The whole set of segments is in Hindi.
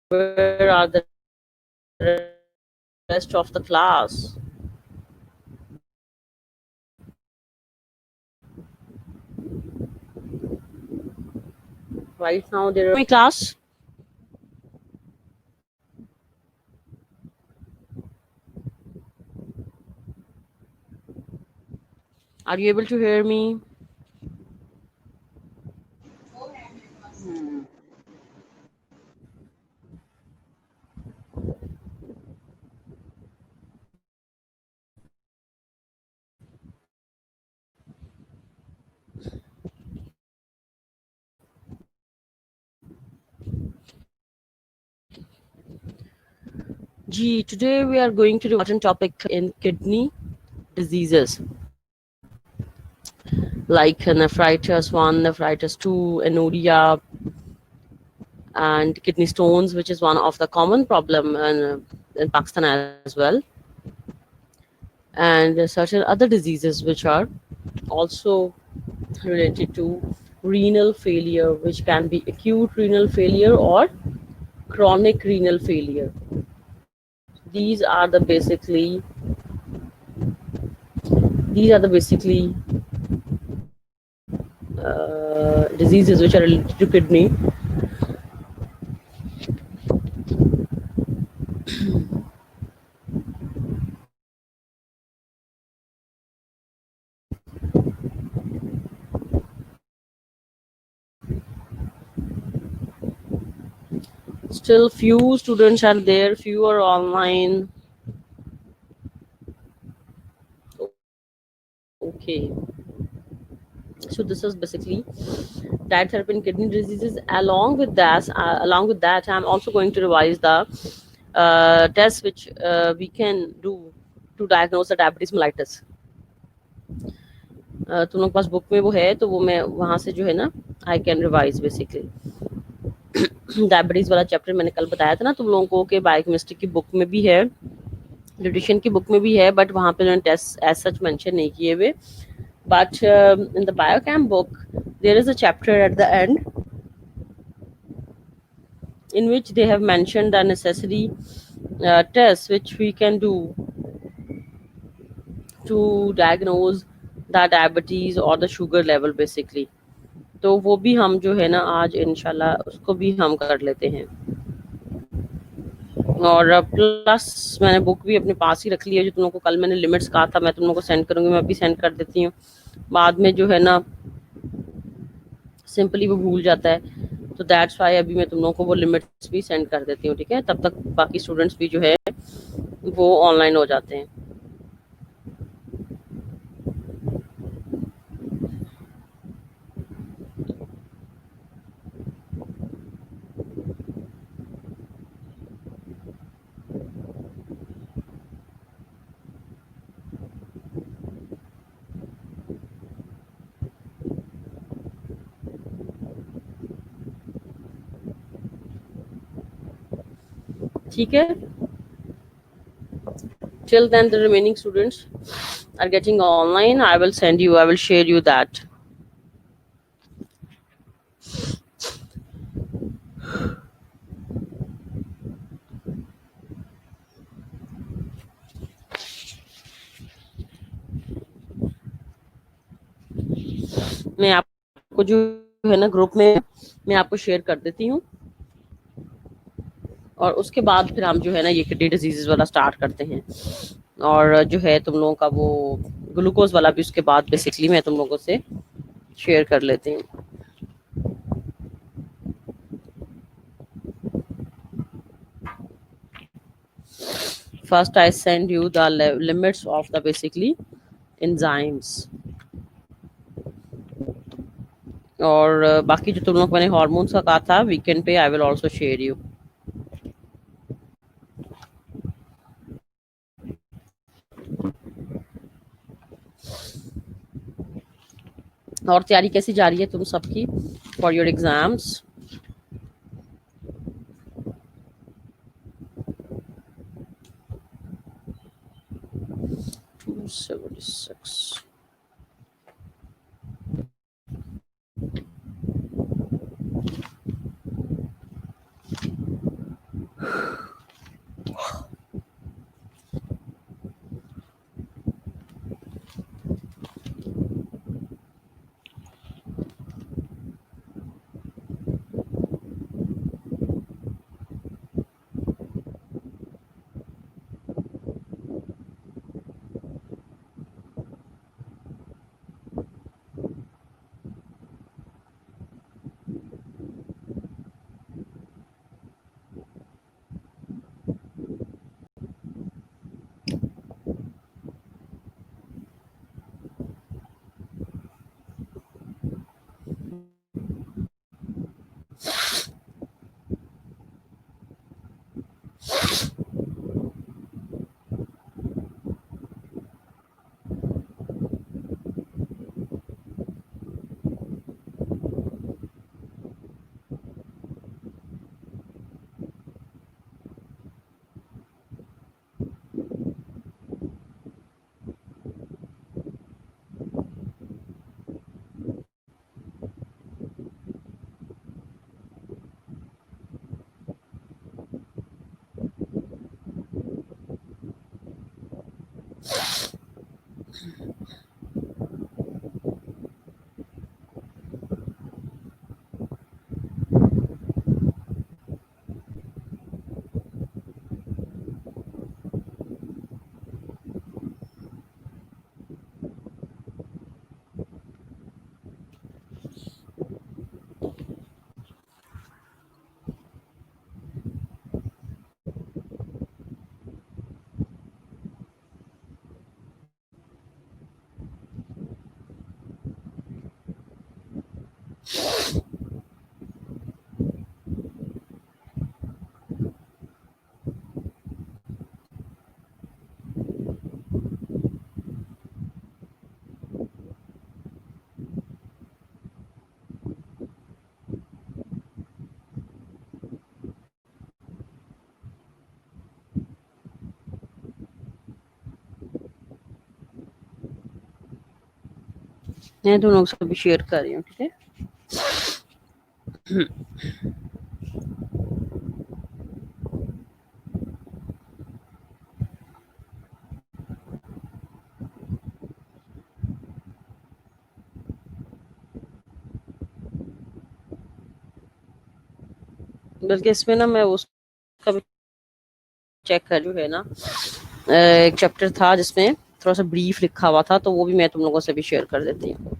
Where are the rest of the class? Right now, there are class. Are you able to hear me? Gee, today we are going to do an important topic in kidney diseases like nephritis 1, nephritis 2, anuria, and kidney stones, which is one of the common problem in Pakistan as well, and certain other diseases which are also related to renal failure, which can be acute renal failure or chronic renal failure. These are the basically diseases which are related to kidney. Still, few students are there, few are online. Okay, so this is basically diet therapy in kidney diseases. Along with that, I'm also going to revise the tests which we can do to diagnose the diabetes mellitus. तुम लोग के पास बुक में वो है तो वो मैं वहाँ से जो है ना I can revise basically diabetes वाला चैप्टर मैंने कल बताया था ना तुम लोगों को कि बायोकेमिस्ट्री की बुक में भी है, न्यूट्रिशन की बुक में भी है, बट वहाँ पे उन्होंने टेस्ट एज सच मेंशन नहीं किए हुए. But in the biochem book, there is a chapter at the end in which they have mentioned the necessary tests which we can do to diagnose the diabetes or the sugar level basically. तो वो भी हम जो है ना आज इंशाल्लाह उसको भी हम कर लेते हैं. और प्लस मैंने बुक भी अपने पास ही रख ली है, जो तुम लोगों को कल मैंने लिमिट्स कहा था मैं तुम लोगों को सेंड करूंगी, मैं अभी सेंड कर देती हूँ. बाद में जो है ना सिंपली वो भूल जाता है, तो दैट्स वाई अभी मैं तुम लोगों को वो लिमिट्स भी सेंड कर देती हूँ. ठीक है, तब तक बाकी स्टूडेंट्स भी जो है वो ऑनलाइन हो जाते हैं. ठीक है, till then the remaining students are getting online. I will share you that. मैं आपको जो है ना ग्रुप में मैं आपको शेयर कर देती हूँ, और उसके बाद फिर हम जो है ना ये किडनी डिजीजेस वाला स्टार्ट करते हैं. और जो है तुम लोगों का वो ग्लूकोज वाला भी उसके बाद बेसिकली मैं तुम लोगों से शेयर कर लेती हूँ. First I send you the limits of the basically enzymes. और बाकी जो तुम लोग मैंने हार्मोन्स का कहा था वीकेंड पे I will also share you. और तैयारी कैसी जा रही है तुम सबकी फॉर योर एग्जाम्स? $276. मैं तुम लोग से भी शेयर कर रही हूँ, ठीक है। बल्कि इसमें ना मैं उसका भी चेक कर रही हूँ, है ना। एक चैप्टर था जिसमें थोड़ा सा ब्रीफ लिखा हुआ था, तो वो भी मैं तुम लोगों से भी शेयर कर देती हूँ।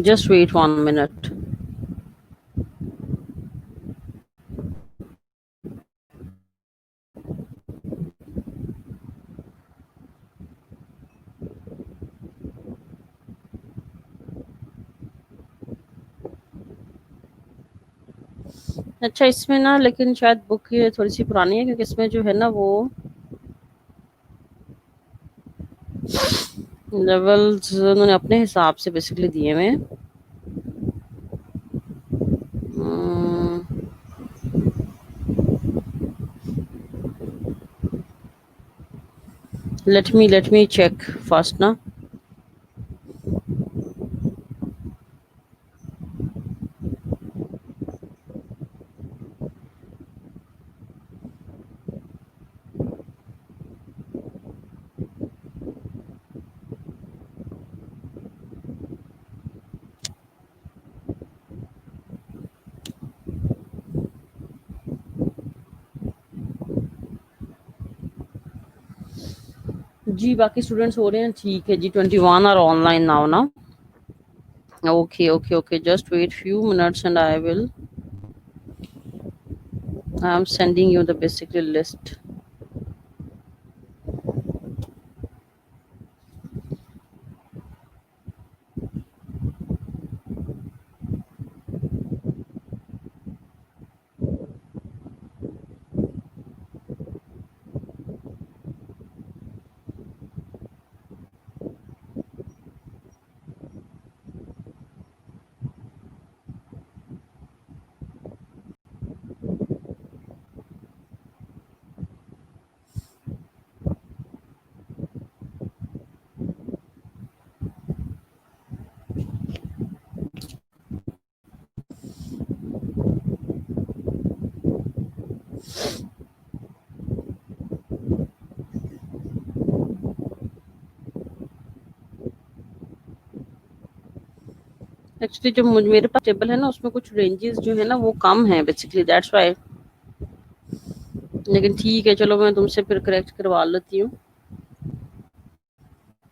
Just wait 1 minute. अच्छा, इसमें ना लेकिन शायद बुक ये थोड़ी सी पुरानी है, क्योंकि इसमें जो है ना वो लेवल्स उन्होंने अपने हिसाब से बेसिकली दिए हुए हैं। लेट मी चेक फर्स्ट ना। जी बाकी स्टूडेंट्स हो रहे हैं, ठीक है जी। 21 आर ऑनलाइन नाउ ना। Okay okay okay, just wait few minutes and I'm sending you the basically list। Actually जो मेरे पास टेबल है ना, उसमें कुछ रेंजेस जो है ना वो कम है बेसिकली, दैट्स व्हाई। लेकिन ठीक है, चलो मैं तुमसे फिर करेक्ट करवा लेती हूँ।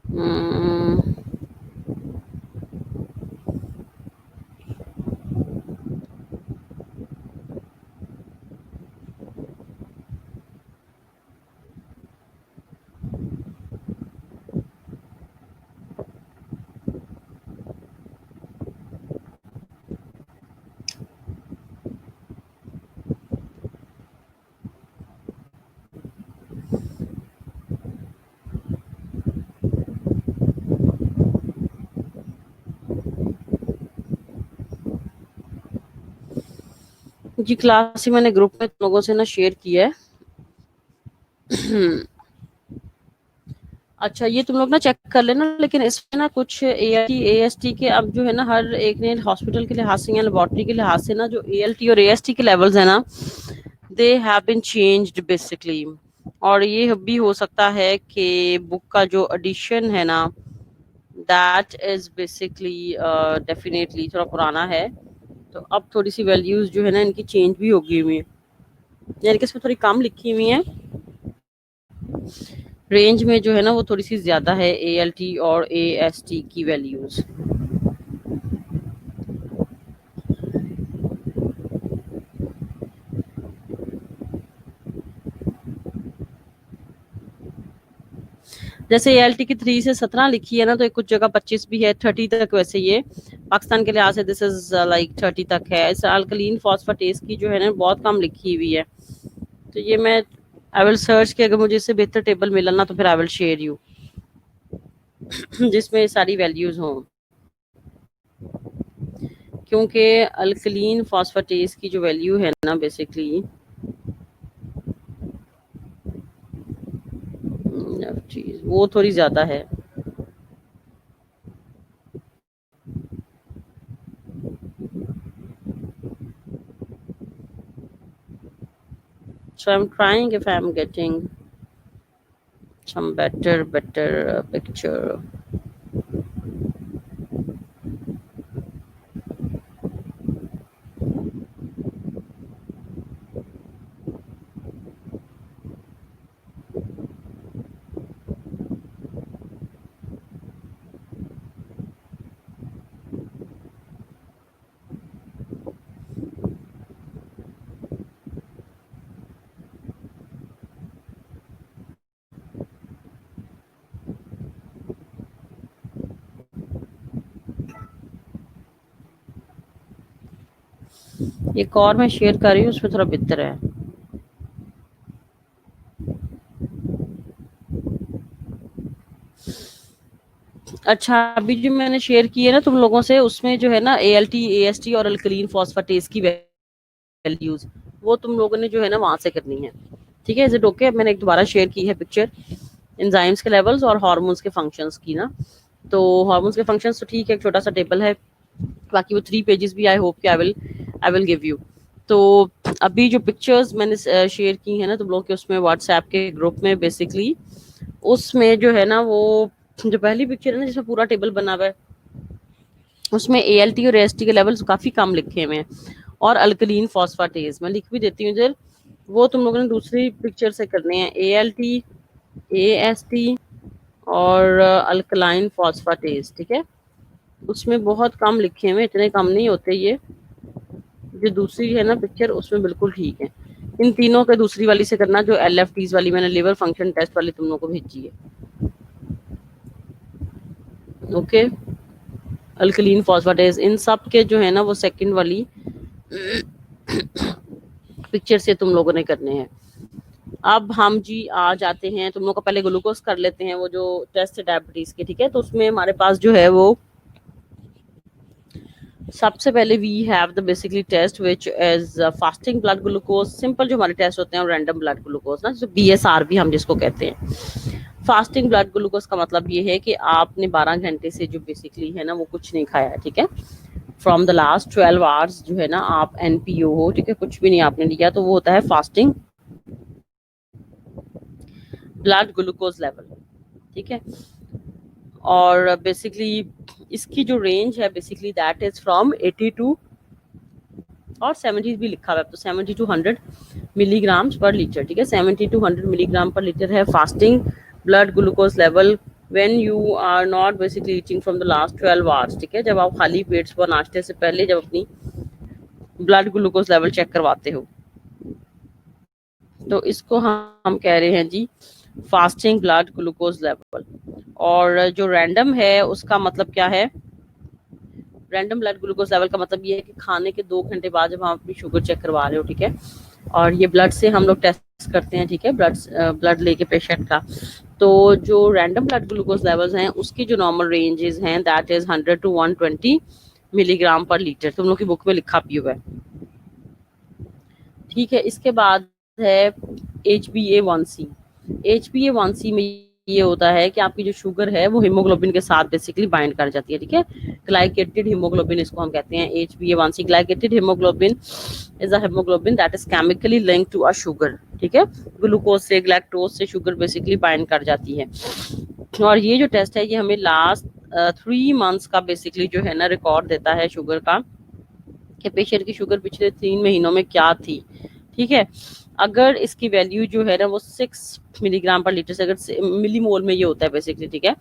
हम्म, जी क्लास ही मैंने ग्रुप में तुम लोगों से ना शेयर किया है। अच्छा, ये तुम लोग ना चेक कर लेना, लेकिन इसमें ना कुछ ALT AST के अब जो है ना हर एक ने हॉस्पिटल के लिहाज से या लेबोरेटरी के लिहाज से ना जो ALT और AST के लेवल्स है ना, they have been changed basically. और ये भी हो सकता है कि बुक का जो एडिशन है ना, दैट इज बेसिकली डेफिनेटली थोड़ा पुराना है, तो अब थोड़ी सी वैल्यूज जो है ना इनकी चेंज भी होगी हुई है, यानी कि इसमें थोड़ी कम लिखी हुई है, रेंज में जो है ना वो थोड़ी सी ज्यादा है ALT और AST की वैल्यूज। जैसे ALT की 3 से 17 लिखी है ना, तो कुछ जगह 25 भी है, 30 तक। वैसे ये पाकिस्तान के लिहाज से दिस इज लाइक 30 तक है। इस अल्कलीन फॉस्फेटेस की जो है ना बहुत कम लिखी हुई है, तो ये मैं आई विल सर्च कि अगर मुझे इससे बेहतर टेबल मिला ना तो फिर आई विल शेयर यू जिसमें सारी वैल्यूज हों, क्योंकि अल्कलीन फॉस्फेटेस की जो वैल्यू है ना बेसिकली वो थोड़ी ज्यादा है। So I'm trying if I'm getting some better picture. एक और मैं शेयर कर रही हूँ, उसमें थोड़ा बेहतर है। अच्छा, अभी जो मैंने शेयर की है ना तुम लोगों से, उसमें जो है ना ALT AST और अल्कलीन फॉस्फेटेस की वैल्यूज वो तुम लोगों ने जो है ना वहां से करनी है। ठीक है, इज इट ओके? मैंने एक दोबारा शेयर की है पिक्चर एंजाइम्स के लेवल्स और हार्मोन्स के फंक्शंस की ना। तो हार्मोन्स के फंक्शंस तो ठीक है, एक छोटा सा टेबल है, बाकी वो 3 पेजेस भी आई होप कि आई विल गिव यू। तो अभी जो पिक्चर्स मैंने शेयर की है ना तुम लोग के उसमें व्हाट्सएप के ग्रुप में बेसिकली, उसमें जो है ना वो जो पहली पिक्चर है ना जिसमें पूरा टेबल बना हुआ है, उसमें ALT और AST के लेवल्स काफी कम लिखे हुए हैं, और अल्कलीन फॉस्फेटेस मैं लिख भी देती हूँ इधर, वो तुम लोगों ने दूसरी पिक्चर से करने हैं। ALT AST और अल्कलाइन फॉस्फेटेस, ठीक है, उसमें बहुत कम लिखे हुए, इतने कम नहीं होते ये। जो दूसरी है ना पिक्चर उसमें बिल्कुल ठीक है। इन तीनों के दूसरी वाली से करना, जो LFTs वाली मैंने लिवर फंक्शन टेस्ट वाली तुम लोगों को भेजी है। ओके, अल्कलीन फॉस्फेटेस इन सब के जो है ना वो सेकंड वाली पिक्चर से तुम लोगों ने करने हैं। अब हम जी आ जाते हैं, तुम लोग का पहले ग्लूकोज कर लेते हैं, वो जो टेस्ट है डायबिटीज के, ठीक है। तो उसमें हमारे पास जो है वो सबसे पहले we have the basically test which is fasting blood glucose. Simple जो हमारे टेस्ट होते हैं रैंडम ब्लड ग्लूकोज ना, जो BSR भी हम जिसको कहते हैं। फास्टिंग ब्लड ग्लूकोज का मतलब ये है कि आपने 12 घंटे से जो बेसिकली है ना वो कुछ नहीं खाया है, ठीक है। फ्रॉम द लास्ट 12 आवर्स जो है ना आप NPO हो, ठीक है, कुछ भी नहीं आपने लिया, तो वो होता है फास्टिंग ब्लड ग्लूकोज लेवल, ठीक है। और बेसिकली इसकी जो रेंज है बेसिकली दैट इज फ्रॉम 82 और 70 भी लिखा हुआ है, तो 70 to 100 मिलीग्राम्स पर लीटर, ठीक है। 70 to 100 मिलीग्राम पर लीटर है fasting blood glucose level when you are not basically eating from the last 12 hours, ठीक है, जब आप खाली पेट पर नाश्ते से पहले जब अपनी ब्लड ग्लूकोज लेवल चेक करवाते हो, तो इसको हम कह रहे हैं जी फास्टिंग ब्लड ग्लूकोज लेवल। और जो रैंडम है उसका मतलब क्या है? रैंडम ब्लड ग्लूकोज लेवल का मतलब ये है कि खाने के 2 घंटे बाद जब हम अपनी शुगर चेक करवा रहे हो, ठीक है, और ये ब्लड से हम लोग टेस्ट करते हैं, ठीक है, ब्लड लेके पेशेंट का, तो जो रैंडम ब्लड ग्लूकोज लेवल्स हैं उसकी जो नॉर्मल रेंजेस हैं that is 100 to 120 milligram per litre, तुम लोग की बुक में लिखा भी हुआ है, ठीक है। इसके बाद है HbA1c। HbA1c में ये होता है कि आपकी जो शुगर है वो हीमोग्लोबिन के साथ बेसिकली बाइंड कर जाती है, ठीक है। ग्लाइकेटेड हीमोग्लोबिन इसको हम कहते हैं, HbA1c। Glycated haemoglobin is a haemoglobin that is chemically linked to a sugar, ठीक है। ग्लूकोज से, ग्लैक्टोज से शुगर बेसिकली बाइंड कर जाती है। और ये जो टेस्ट है ये हमें लास्ट 3 मंथ्स का बेसिकली जो है ना रिकॉर्ड देता है शुगर का, कि पेशेंट की शुगर पिछले 3 महीनों में क्या थी, ठीक है। अगर इसकी वैल्यू जो है ना वो 6 मिलीग्राम पर लीटर से, अगर मिलीमोल में ये होता है बेसिकली, ठीक है,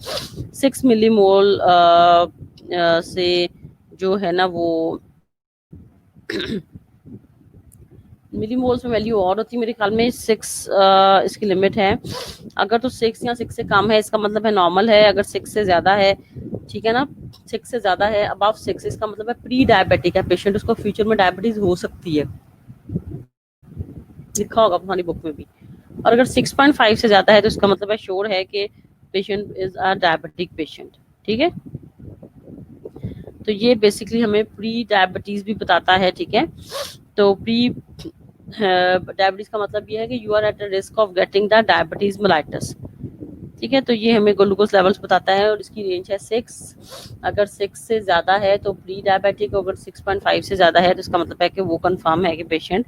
6 मिलीमोल से जो है ना वो मिलीमोल्स में वैल्यू और होती है मेरे ख्याल में 6 इसकी लिमिट है। अगर तो 6 या 6 से कम है इसका मतलब है नॉर्मल है, अगर 6 से ज्यादा है, ठीक है ना, 6 से ज्यादा है, अबव 6, इसका मतलब है प्री डायबिटिक है पेशेंट, उसको फ्यूचर में डायबिटीज हो सकती है, लिखा होगा हमारी बुक में भी। और अगर 6.5 से ज्यादा है तो इसका मतलब है श्योर है कि patient is a diabetic patient, ठीक है। तो ये बेसिकली हमें प्री डायबिटीज भी बताता है, ठीक है। तो प्री डायबिटीज का मतलब ये है कि you are at the risk of getting the diabetes mellitus, ठीक है। तो ये हमें ग्लूकोज लेवल्स बताता है और इसकी रेंज है 6। अगर 6 से ज्यादा है तो प्री डायबिटिक, अगर 6.5 से ज्यादा है तो इसका मतलब है कि वो कंफर्म है कि पेशेंट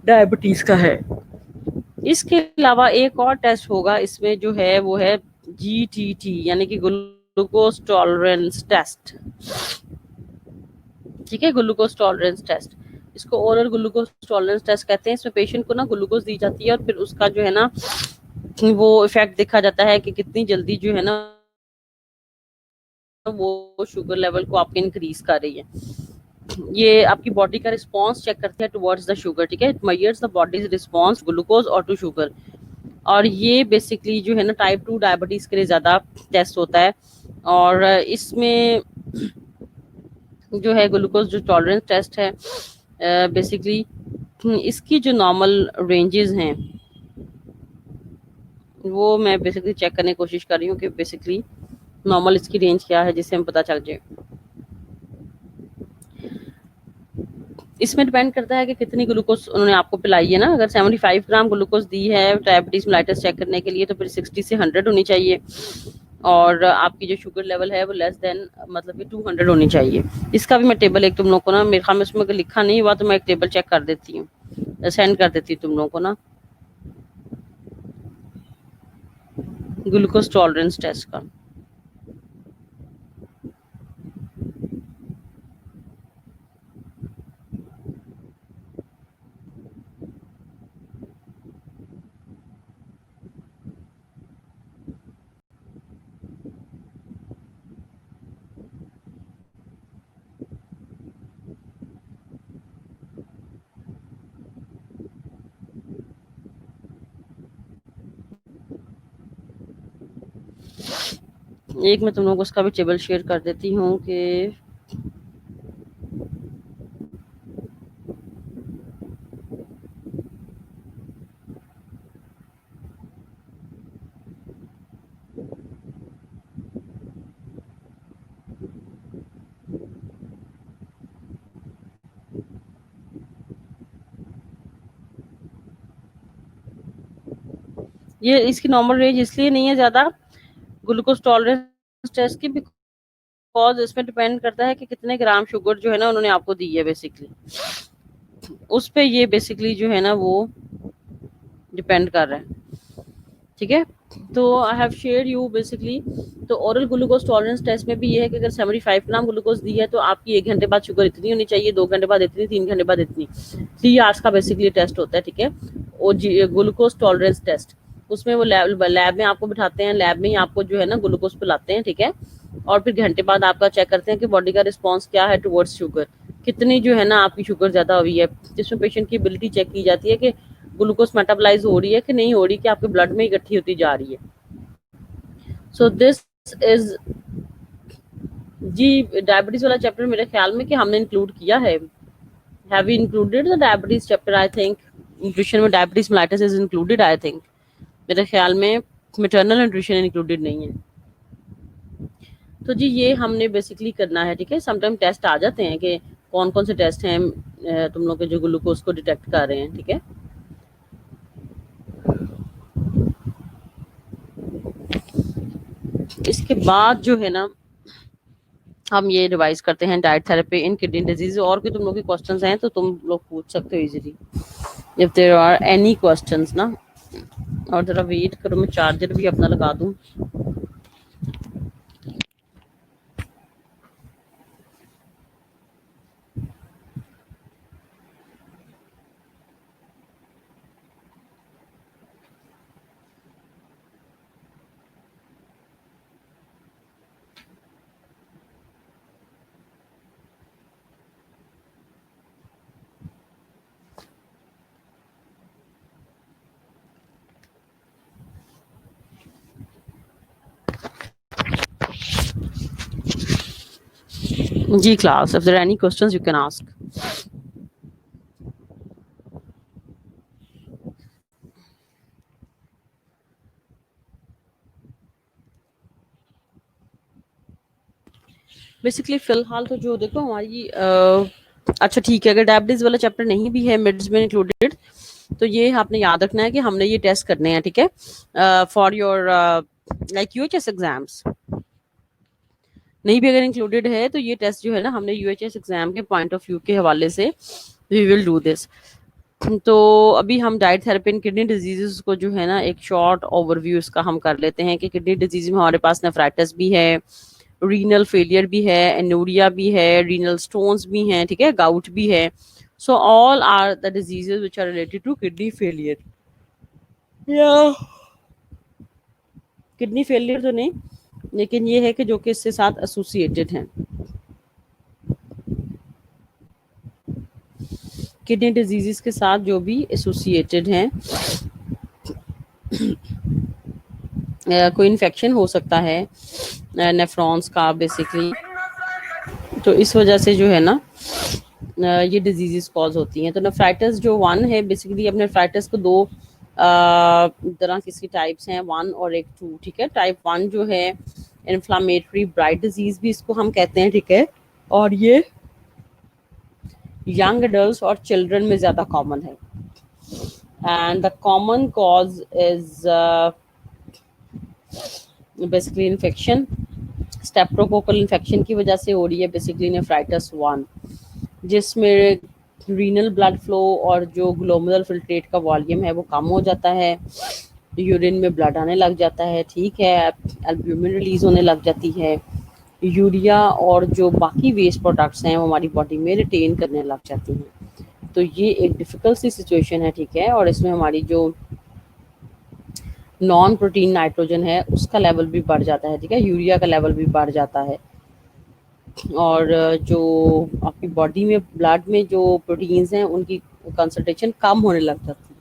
डायबिटीज का है। इसके अलावा एक और टेस्ट होगा इसमें जो है वो है GTT, यानी कि ग्लूकोज टॉलरेंस टेस्ट, ठीक है। ग्लूकोज टॉलरेंस टेस्ट, इसको ओरल ग्लूकोज टॉलरेंस टेस्ट कहते हैं। इसमें पेशेंट को ना ग्लूकोज दी जाती है और फिर उसका जो है ना वो इफेक्ट देखा जाता है कि कितनी जल्दी जो है ना वो शुगर लेवल को आपके इंक्रीज कर रही है। ये आपकी बॉडी का रिस्पांस चेक करते हैं टुवर्ड्स द शुगर, ठीक है। It measures the bodies response glucose और टू शुगर। और ये बेसिकली जो है ना टाइप 2 डायबिटीज के लिए ज्यादा टेस्ट होता है। और इसमें जो है ग्लूकोज जो टॉलरेंस टेस्ट है बेसिकली इसकी जो नॉर्मल रेंजेस हैं वो मैं बेसिकली चेक करने की कोशिश कर रही हूँ कि बेसिकली नॉर्मल इसकी रेंज क्या है जिससे हम पता चल जाए। इसमें डिपेंड करता है कि कितनी ग्लूकोज उन्होंने आपको पिलाई है ना। अगर 75 ग्राम ग्लूकोज दी है डायबिटीज मेलाइटस चेक करने के लिए तो फिर 60 से 100 होनी चाहिए। और आपकी जो शुगर लेवल है वो लेस देन मतलब कि 200 होनी चाहिए। इसका भी मैं टेबल एक तुम लोग को ना, मेरे ख्याल में उसमें अगर लिखा नहीं हुआ तो मैं एक टेबल चेक कर देती हूँ, सेंड कर देती हूँ तुम लोगों को ना, ग्लूकोज टॉलरेंस टेस्ट का। एक मैं तुम लोगों को उसका भी टेबल शेयर कर देती हूँ कि ये इसकी नॉर्मल रेंज इसलिए नहीं है ज्यादा ग्लूकोज टॉलरेंस टेस्ट की, बिकॉज इसमें डिपेंड करता है कि कितने ग्राम शुगर जो है ना उन्होंने आपको दी है बेसिकली, उस पे ये बेसिकली जो है ना वो डिपेंड कर रहा है, ठीक है। तो I have share you basically. तो ओरल ग्लूकोज टॉलरेंस टेस्ट में भी ये है कि अगर 75 ग्राम ग्लूकोज दी है तो आपकी 1 घंटे बाद शुगर इतनी होनी चाहिए, 2 घंटे बाद इतनी, 3 घंटे बाद इतनी। 3 आवर्स का बेसिकली टेस्ट होता है, ठीक है। और ग्लूकोज टॉलरेंस टेस्ट, उसमें वो लैब में आपको बिठाते हैं, लैब में ही आपको जो है ना ग्लूकोज पिलाते हैं, ठीक है। और फिर घंटे बाद आपका चेक करते हैं कि बॉडी का रिस्पॉन्स क्या है टुवर्ड्स शुगर, कितनी जो है ना आपकी शुगर ज्यादा हुई है। जिसमें पेशेंट की एबिलिटी चेक की जाती है कि ग्लूकोज मेटाबोलाइज हो रही है कि नहीं हो रही, कि आपके ब्लड में इकट्ठी होती जा रही है। सो दिस इज जी डायबिटीज वाला चैप्टर मेरे ख्याल में कि हमने इंक्लूड किया है। Have we included the diabetes chapter? I think nutrition में diabetes mellitus is included, I think मेरे ख्याल में मैटरनल न्यूट्रिशन इंक्लूडेड नहीं है। तो जी ये हमने बेसिकली करना है, ठीक है। समटाइम टेस्ट आ जाते हैं कि कौन कौन से टेस्ट हैं तुम लोग के जो ग्लूकोज को डिटेक्ट कर रहे हैं, ठीक है। इसके बाद जो है ना हम ये रिवाइज करते हैं डाइट थेरेपी इन किडनी डिजीज। और भी तुम लोग के क्वेश्चंस हैं तो तुम लोग पूछ सकते हो easily if there are any questions ना। और जरा वेट करो, मैं चार्जर भी अपना लगा दूं। जी class, if there are any questions you can ask. Basically फिलहाल तो जो देखो हमारी अच्छा ठीक है, अगर डायबिटीज वाला चैप्टर नहीं भी है मिड्स में इंक्लूडेड तो ये आपने याद रखना है कि हमने ये टेस्ट करने हैं, ठीक है, for your like UHS exams. नहीं भी अगर इंक्लूडेड है तो ये टेस्ट जो है ना हमने यूएचएस एग्जाम के पॉइंट ऑफ व्यू के हवाले से वी विल डू दिस। तो अभी हम डाइट थेरेपी इन किडनी डिजीजेस को जो है ना एक शॉर्ट ओवरव्यू इसका हम कर लेते हैं कि किडनी डिजीज में हमारे पास नेफ्राइटिस भी है, रीनल फेलियर भी है, एनोरिया भी है, रीनल स्टोन्स भी हैं, ठीक है, गाउट भी है। So all are the diseases which are related to kidney failure. या किडनी फेलियर तो नहीं, लेकिन ये है कि जो कि इसके साथ एसोसिएटेड हैं। किडनी डिजीजेस के साथ जो भी एसोसिएटेड हैं, कोई इन्फेक्शन हो सकता है नेफ्रॉन्स का बेसिकली, तो इस वजह से जो है ना ये डिजीजेस कॉज होती हैं। तो नेफ्राइटिस जो वन है बेसिकली, अब नेफ्राइटिस को दो तरह की इसकी टाइप्स हैं, वन और एक टू, ठीक है। टाइप वन जो है इन्फ्लामेटरी ब्राइट डिजीज भी इसको हम कहते हैं, ठीक है, और ये यंग एडल्ट और चिल्ड्रन में ज्यादा कॉमन है। And the common cause is basically infection, streptococcal infection की वजह से हो रही है बेसिकली नेफ्राइटिस वन, जिसमें रीनल ब्लड फ्लो और जो ग्लोमेरुलर फिल्ट्रेट का वॉल्यूम है वो कम हो जाता है, यूरिन में ब्लड आने लग जाता है, ठीक है, एल्ब्यूमिन रिलीज होने लग जाती है, यूरिया और जो बाकी वेस्ट प्रोडक्ट्स हैं वो हमारी बॉडी में रिटेन करने लग जाती हैं। तो ये एक डिफिकल्ट सी सिचुएशन है, ठीक है, और इसमें हमारी जो नॉन प्रोटीन नाइट्रोजन है उसका लेवल भी बढ़ जाता है, ठीक है, यूरिया का लेवल भी बढ़ जाता है, और जो आपकी बॉडी में ब्लड में जो प्रोटीन्स हैं उनकी कंसंट्रेशन कम होने लग जाती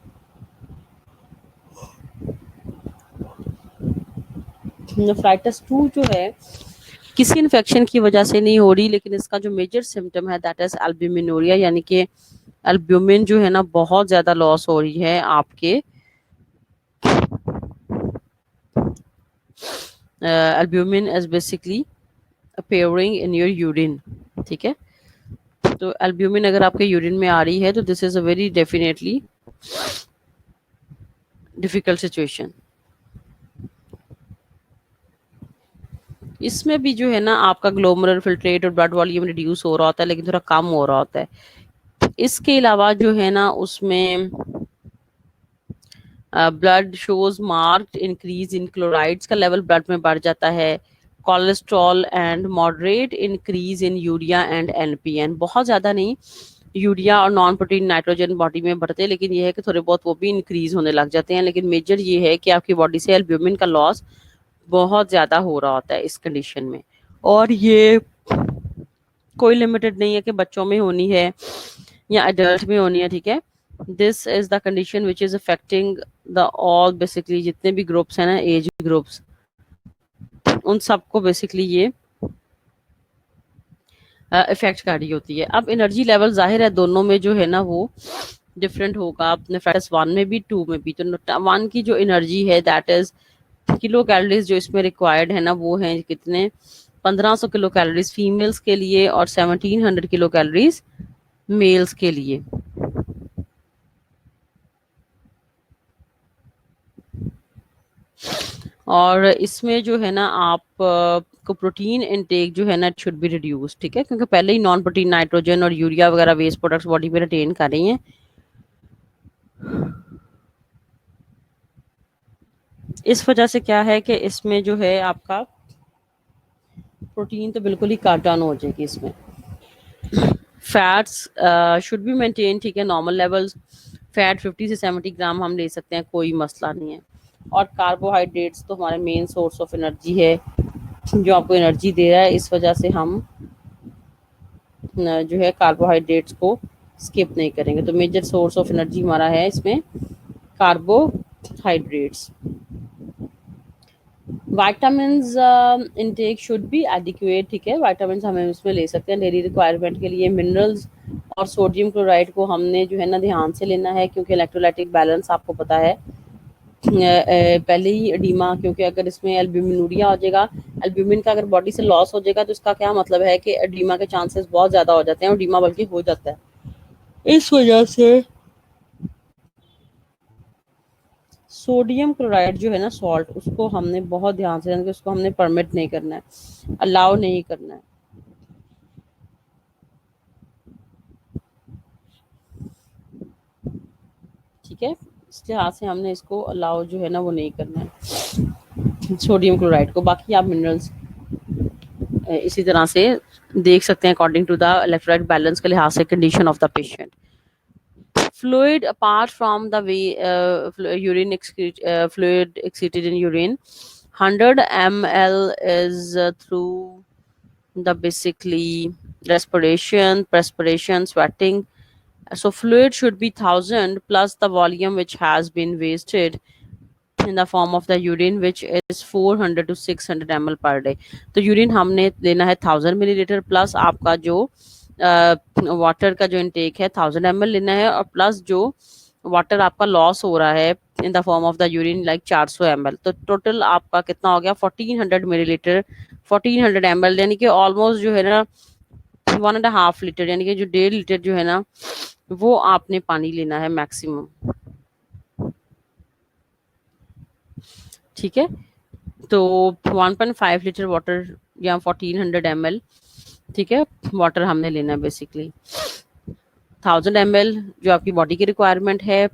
है। नेफ्राइटिस 2 जो है किसी इन्फेक्शन की वजह से नहीं हो रही, लेकिन इसका जो मेजर सिम्टम है दैट इज एल्ब्यूमिनूरिया, यानी कि एल्ब्यूमिन जो है ना बहुत ज्यादा लॉस हो रही है आपके albumin is basically appearing in your urine, ठीक है। तो एल्ब्यूमिन अगर आपके यूरिन में आ रही है तो this is a very definitely difficult situation. इसमें भी जो है ना आपका ग्लोमेरुलर फिल्ट्रेट और ब्लड वॉल्यूम रिड्यूस हो रहा होता है, लेकिन थोड़ा कम हो रहा होता है। इसके अलावा जो है ना उसमें blood shows marked increase in chlorides का लेवल ब्लड में बढ़ जाता है, cholesterol and moderate increase in urea and NPN, बहुत ज्यादा नहीं, यूरिया और नॉन प्रोटीन नाइट्रोजन बॉडी में बढ़ते हैं, लेकिन ये है कि थोड़े बहुत वो भी इंक्रीज होने लग जाते हैं। लेकिन मेजर ये है कि आपकी बॉडी से एल्ब्यूमिन का लॉस बहुत ज्यादा हो रहा होता है इस कंडीशन में। और ये कोई लिमिटेड नहीं है कि बच्चों में होनी है या अडल्ट में होनी है, ठीक है। This is the condition which is affecting the all basically जितने भी ग्रुप्स हैं ना, एज ग्रुप्स, उन सबको बेसिकली ये इफेक्ट कर रही होती है। अब एनर्जी लेवल जाहिर है दोनों में जो है ना वो डिफरेंट होगा, नेफ्राइटिस 1 में भी 2 में भी। तो 1 की जो एनर्जी है दैट इज किलो कैलोरीज जो इसमें रिक्वायर्ड है ना वो है कितने, 1500 किलो कैलोरीज फीमेल्स के लिए और 1700 किलो कैलोरीज मेल्स के लिए। और इसमें जो है ना आप को प्रोटीन इनटेक जो है ना शुड बी रिड्यूस, ठीक है, क्योंकि पहले ही नॉन प्रोटीन नाइट्रोजन और यूरिया वगैरह वेस्ट प्रोडक्ट्स बॉडी में रिटेन कर रही हैं। इस वजह से क्या है कि इसमें जो है आपका प्रोटीन तो बिल्कुल ही कट डाउन हो जाएगी इसमें। फैट्स शुड बी मेंटेन, ठीक है, नॉर्मल लेवल्स। फैट 50 से 70 ग्राम हम ले सकते हैं, कोई मसला नहीं है। और कार्बोहाइड्रेट्स तो हमारे मेन सोर्स ऑफ एनर्जी है, जो आपको एनर्जी दे रहा है। इस वजह से हम जो है कार्बोहाइड्रेट्स को स्किप नहीं करेंगे। तो मेजर सोर्स ऑफ एनर्जी हमारा है इसमें carbohydrates. Vitamins intake should be adequate, ठीक है, वाइटामिन्स हमें उसमें ले सकते हैं डेली रिक्वायरमेंट के लिए। मिनरल्स और सोडियम क्लोराइड को हमने जो है ना ध्यान से लेना है, क्योंकि इलेक्ट्रोलाइटिक बैलेंस आपको पता है पहले ही एडीमा, क्योंकि अगर इसमें एल्ब्यूमिनूरिया हो जाएगा, एल्ब्यूमिन का अगर बॉडी से लॉस हो जाएगा तो इसका क्या मतलब है कि एडीमा के चांसेस बहुत ज़्यादा हो जाते हैं, और एडीमा बल्कि हो जाता है। इस वजह से सोडियम क्लोराइड जो है ना सॉल्ट, उसको हमने बहुत ध्यान से, उसको हमने परमिट नहीं करना है, अलाउ नहीं करना है, ठीक है। इस लिहाज से हमने इसको अलाउ जो है ना वो नहीं करना है सोडियम क्लोराइड को। बाकी आप मिनरल्स इसी तरह से देख सकते हैं according to the electrolyte balance के लिहाज से condition of the patient. Fluid apart from the way urine fluid excreted in urine, 100 ml is through the basically respiration, perspiration, sweating. So fluid should be 1000 plus the volume which has been wasted in the form of the urine, which is 400 to 600 ml per day. तो यूरिन हमने लेना है 1000 मिलीलीटर, प्लस आपका जो वाटर का जो इनटेक है 1000 ml लेना है, और प्लस जो वाटर आपका लॉस हो रहा है in the form of the urine like 400 ml। तो टोटल आपका कितना हो गया 1400 मिलीलीटर, 1400 ml, यानी कि ऑलमोस्ट जो है ना 1.5 लीटर, यानी कि जो 1.5 लीटर जो है ना वो आपने पानी लेना है मैक्सिमम, ठीक है। तो 1.5 लीटर वाटर या 1400 ml, ठीक है, वाटर हमने लेना है बेसिकली। 1000 ml जो आपकी बॉडी की रिक्वायरमेंट है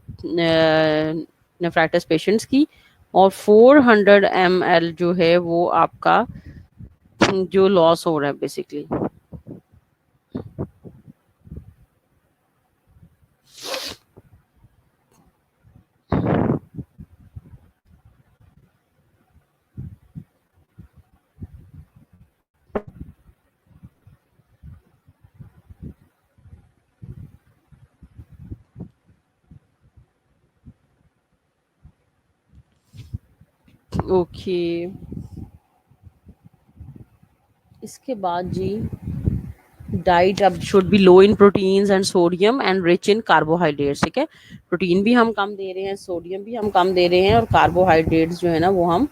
नेफ्राइटिस पेशेंट्स की, और 400 ml जो है वो आपका जो लॉस हो रहा है बेसिकली। ओके, इसके बाद जी डाइट अब should be low in proteins and sodium and rich in carbohydrates, ठीक है। प्रोटीन भी हम कम दे रहे हैं, सोडियम भी हम कम दे रहे हैं, और कार्बोहाइड्रेट्स जो है ना वो हम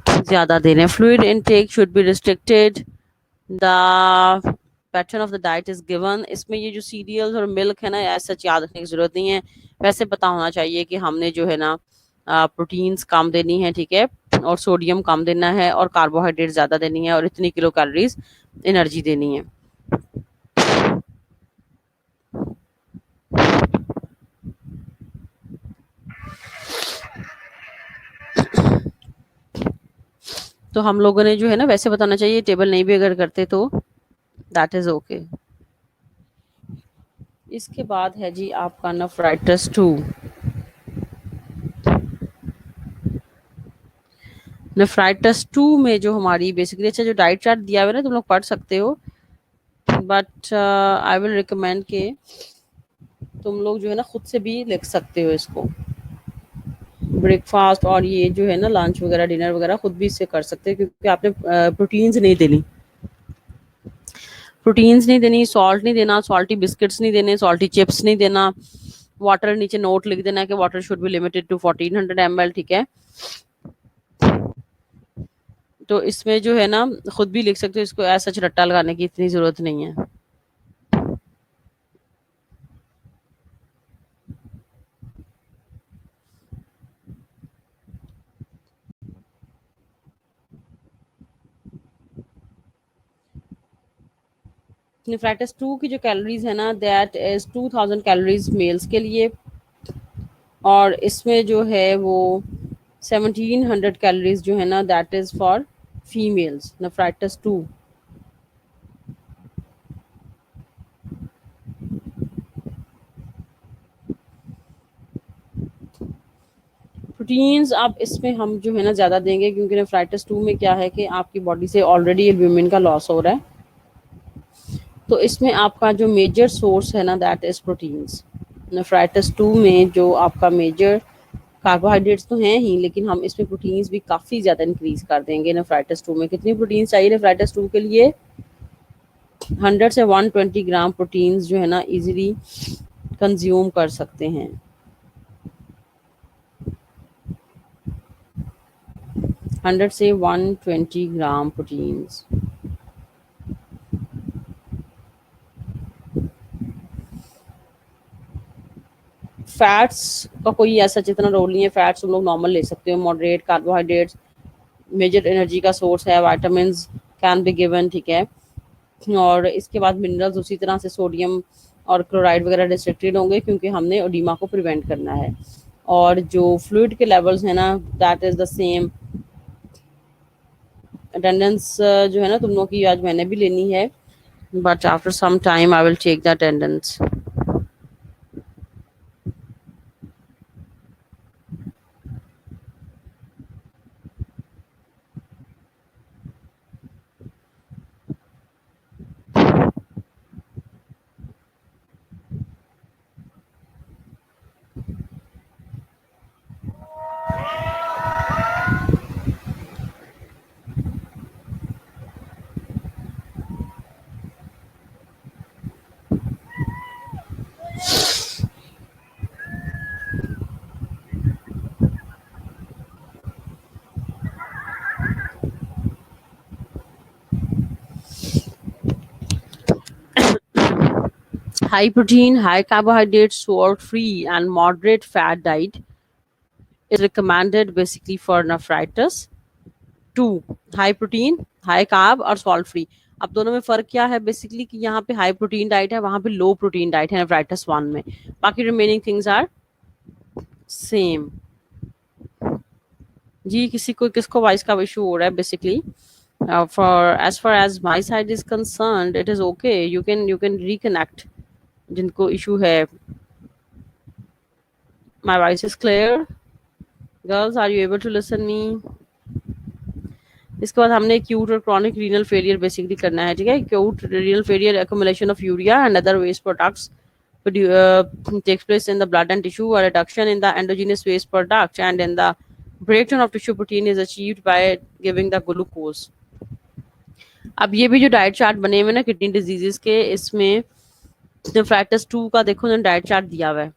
ज्यादा दे रहे हैं। Fluid intake should be restricted, the pattern of the diet is given. इसमें ये जो सीरियल्स और मिल्क है ना, ऐसा याद रखने की जरूरत नहीं है, वैसे पता होना चाहिए कि हमने जो है ना प्रोटीन्स कम देनी है, ठीक है, और सोडियम कम देना है, और कार्बोहाइड्रेट ज्यादा देनी है, और इतनी किलो कैलोरीज एनर्जी देनी है। तो हम लोगों ने जो है ना वैसे बताना चाहिए, टेबल नहीं भी अगर करते तो दैट इज ओके। इसके बाद है जी आपका नेफ्राइटिस 2। नेफ्राइटिस 2 में जो हमारी बेसिकली, अच्छा जो डाइट चार्ट दिया हुआ है ना तुम लोग पढ़ सकते हो, बट आई विल रिकमेंड के तुम लोग जो है ना खुद से भी लिख सकते हो इसको। ब्रेकफास्ट और ये जो है ना लंच वगैरह डिनर वगैरह खुद भी इससे कर सकते हैं, क्योंकि आपने प्रोटीन्स नहीं देनी, प्रोटीन्स नहीं देनी, सॉल्ट नहीं देना, सॉल्टी बिस्किट्स नहीं देने, सॉल्टी चिप्स नहीं देना। वाटर नीचे नोट लिख देना है कि water should be limited to 1400 ml, ठीक है। तो इसमें जो है ना खुद भी लिख सकते हो, इसको ऐसा रट्टा लगाने की इतनी जरूरत नहीं है। नेफ्राइटिस 2 की जो कैलोरीज है ना, दैट इज 2000 कैलोरीज मेल्स के लिए, और इसमें जो है वो 1700 कैलोरीज जो है ना, that is for females nephritis 2। Proteins आप इसमें हम जो है ना ज़्यादा देंगे, क्योंकि नेफ्राइटिस 2 में क्या है कि आपकी बॉडी से ऑलरेडी एल्ब्यूमिन का लॉस हो रहा है, तो इसमें आपका जो मेजर सोर्स है ना, दैट इज प्रोटीन्स। नेफ्राइटिस 2 में जो आपका मेजर कार्बोहाइड्रेट्स तो हैं ही, लेकिन हम इसमें प्रोटीन्स भी काफ़ी ज़्यादा इंक्रीज कर देंगे। नेफ्राइटिस 2 में कितनी प्रोटीन्स चाहिए नेफ्राइटिस 2 के लिए? 100 से 120 ग्राम प्रोटीन्स जो है ना इजीली कंज्यूम कर सकते हैं। 100 से 120 ग्राम प्रोटीन्स। फैट्स का कोई ऐसा जितना रोल नहीं है, फैट्स तुम लोग नॉर्मल ले सकते हो, मॉडरेट कार्बोहाइड्रेट्स मेजर एनर्जी का सोर्स है, विटामिन्स कैन बी गिवन, ठीक है। और इसके बाद मिनरल्स उसी तरह से सोडियम और क्लोराइड वगैरह रिस्ट्रिक्टेड होंगे, क्योंकि हमने ओडीमा को प्रिवेंट करना है। और जो फ्लूइड के लेवल्स हैं ना, that is the same. Attendance जो है ना तुम लोग की आज मैंने भी लेनी है, but after some time I will check the attendance. High protein, high carbohydrate, salt free, and moderate fat diet is recommended basically for nephritis 2। High protein, high carb और सॉल्ट फ्री। अब दोनों में फर्क क्या है बेसिकली, कि यहाँ पे हाई प्रोटीन डाइट है, वहां पे लो प्रोटीन डाइट है नेफ्राइटिस 1 में। बाकी रिमेनिंग थिंग्स आर सेम। जी किसी को किसको वॉइस का इशू हो रहा है basically? For as far as my side is concerned it is okay, you can reconnect जिनको इशू है। My voice is clear girls, are you able to listen me? इसके बाद हमने एक्यूट और क्रॉनिक रीनल फेलियर बेसिकली करना है, ठीक है। Acute renal failure, accumulation of urea and other waste products takes place in the blood and tissue, or reduction in the endogenous waste product and in the breakdown of tissue protein is achieved by giving the glucose। अब ये भी जो डाइट चार्ट बने हुए ना किडनी डिजीजेस के, इसमें नेफ्राइटिस 2 का देखो ना डाइट चार्ट दिया हुआ है।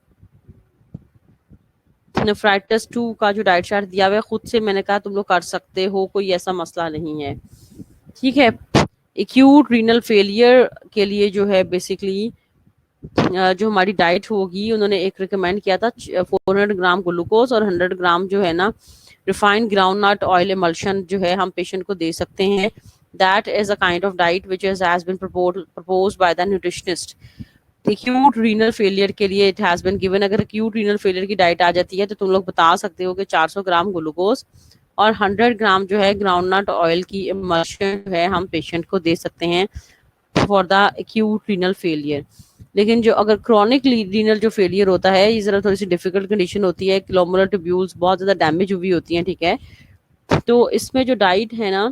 नेफ्राइटिस 2 का जो डाइट चार्ट दिया हुआ है, खुद से मैंने कहा तुम लोग कर सकते हो, कोई ऐसा मसला नहीं है, ठीक है। एक्यूट रीनल फेलियर के लिए जो है बेसिकली जो हमारी डाइट होगी, उन्होंने एक रिकमेंड किया था 400 ग्राम ग्लूकोज और 100 ग्राम जो है ना refined ground nut oil emulsion जो है हम पेशेंट को दे सकते हैं। That is a kind of diet which has been proposed by the nutritionist. Acute renal failure के लिए इट हैज बीन गिवन। अगर एक्यूट रीनल फेलियर की डाइट आ जाती है तो तुम लोग बता सकते हो कि 400 ग्राम ग्लूकोज और 100 ग्राम जो है ग्राउंडनट ऑयल की इमल्शन है हम पेशेंट को दे सकते हैं for the acute renal failure. लेकिन जो अगर क्रॉनिक रीनल जो फेलियर होता है, ये जरा थोड़ी सी डिफिकल्ट कंडीशन होती है, ग्लोमेरुलर ट्यूब्यूल्स बहुत ज्यादा डैमेज हुई होती हैं, ठीक है। तो इसमें जो डाइट है ना,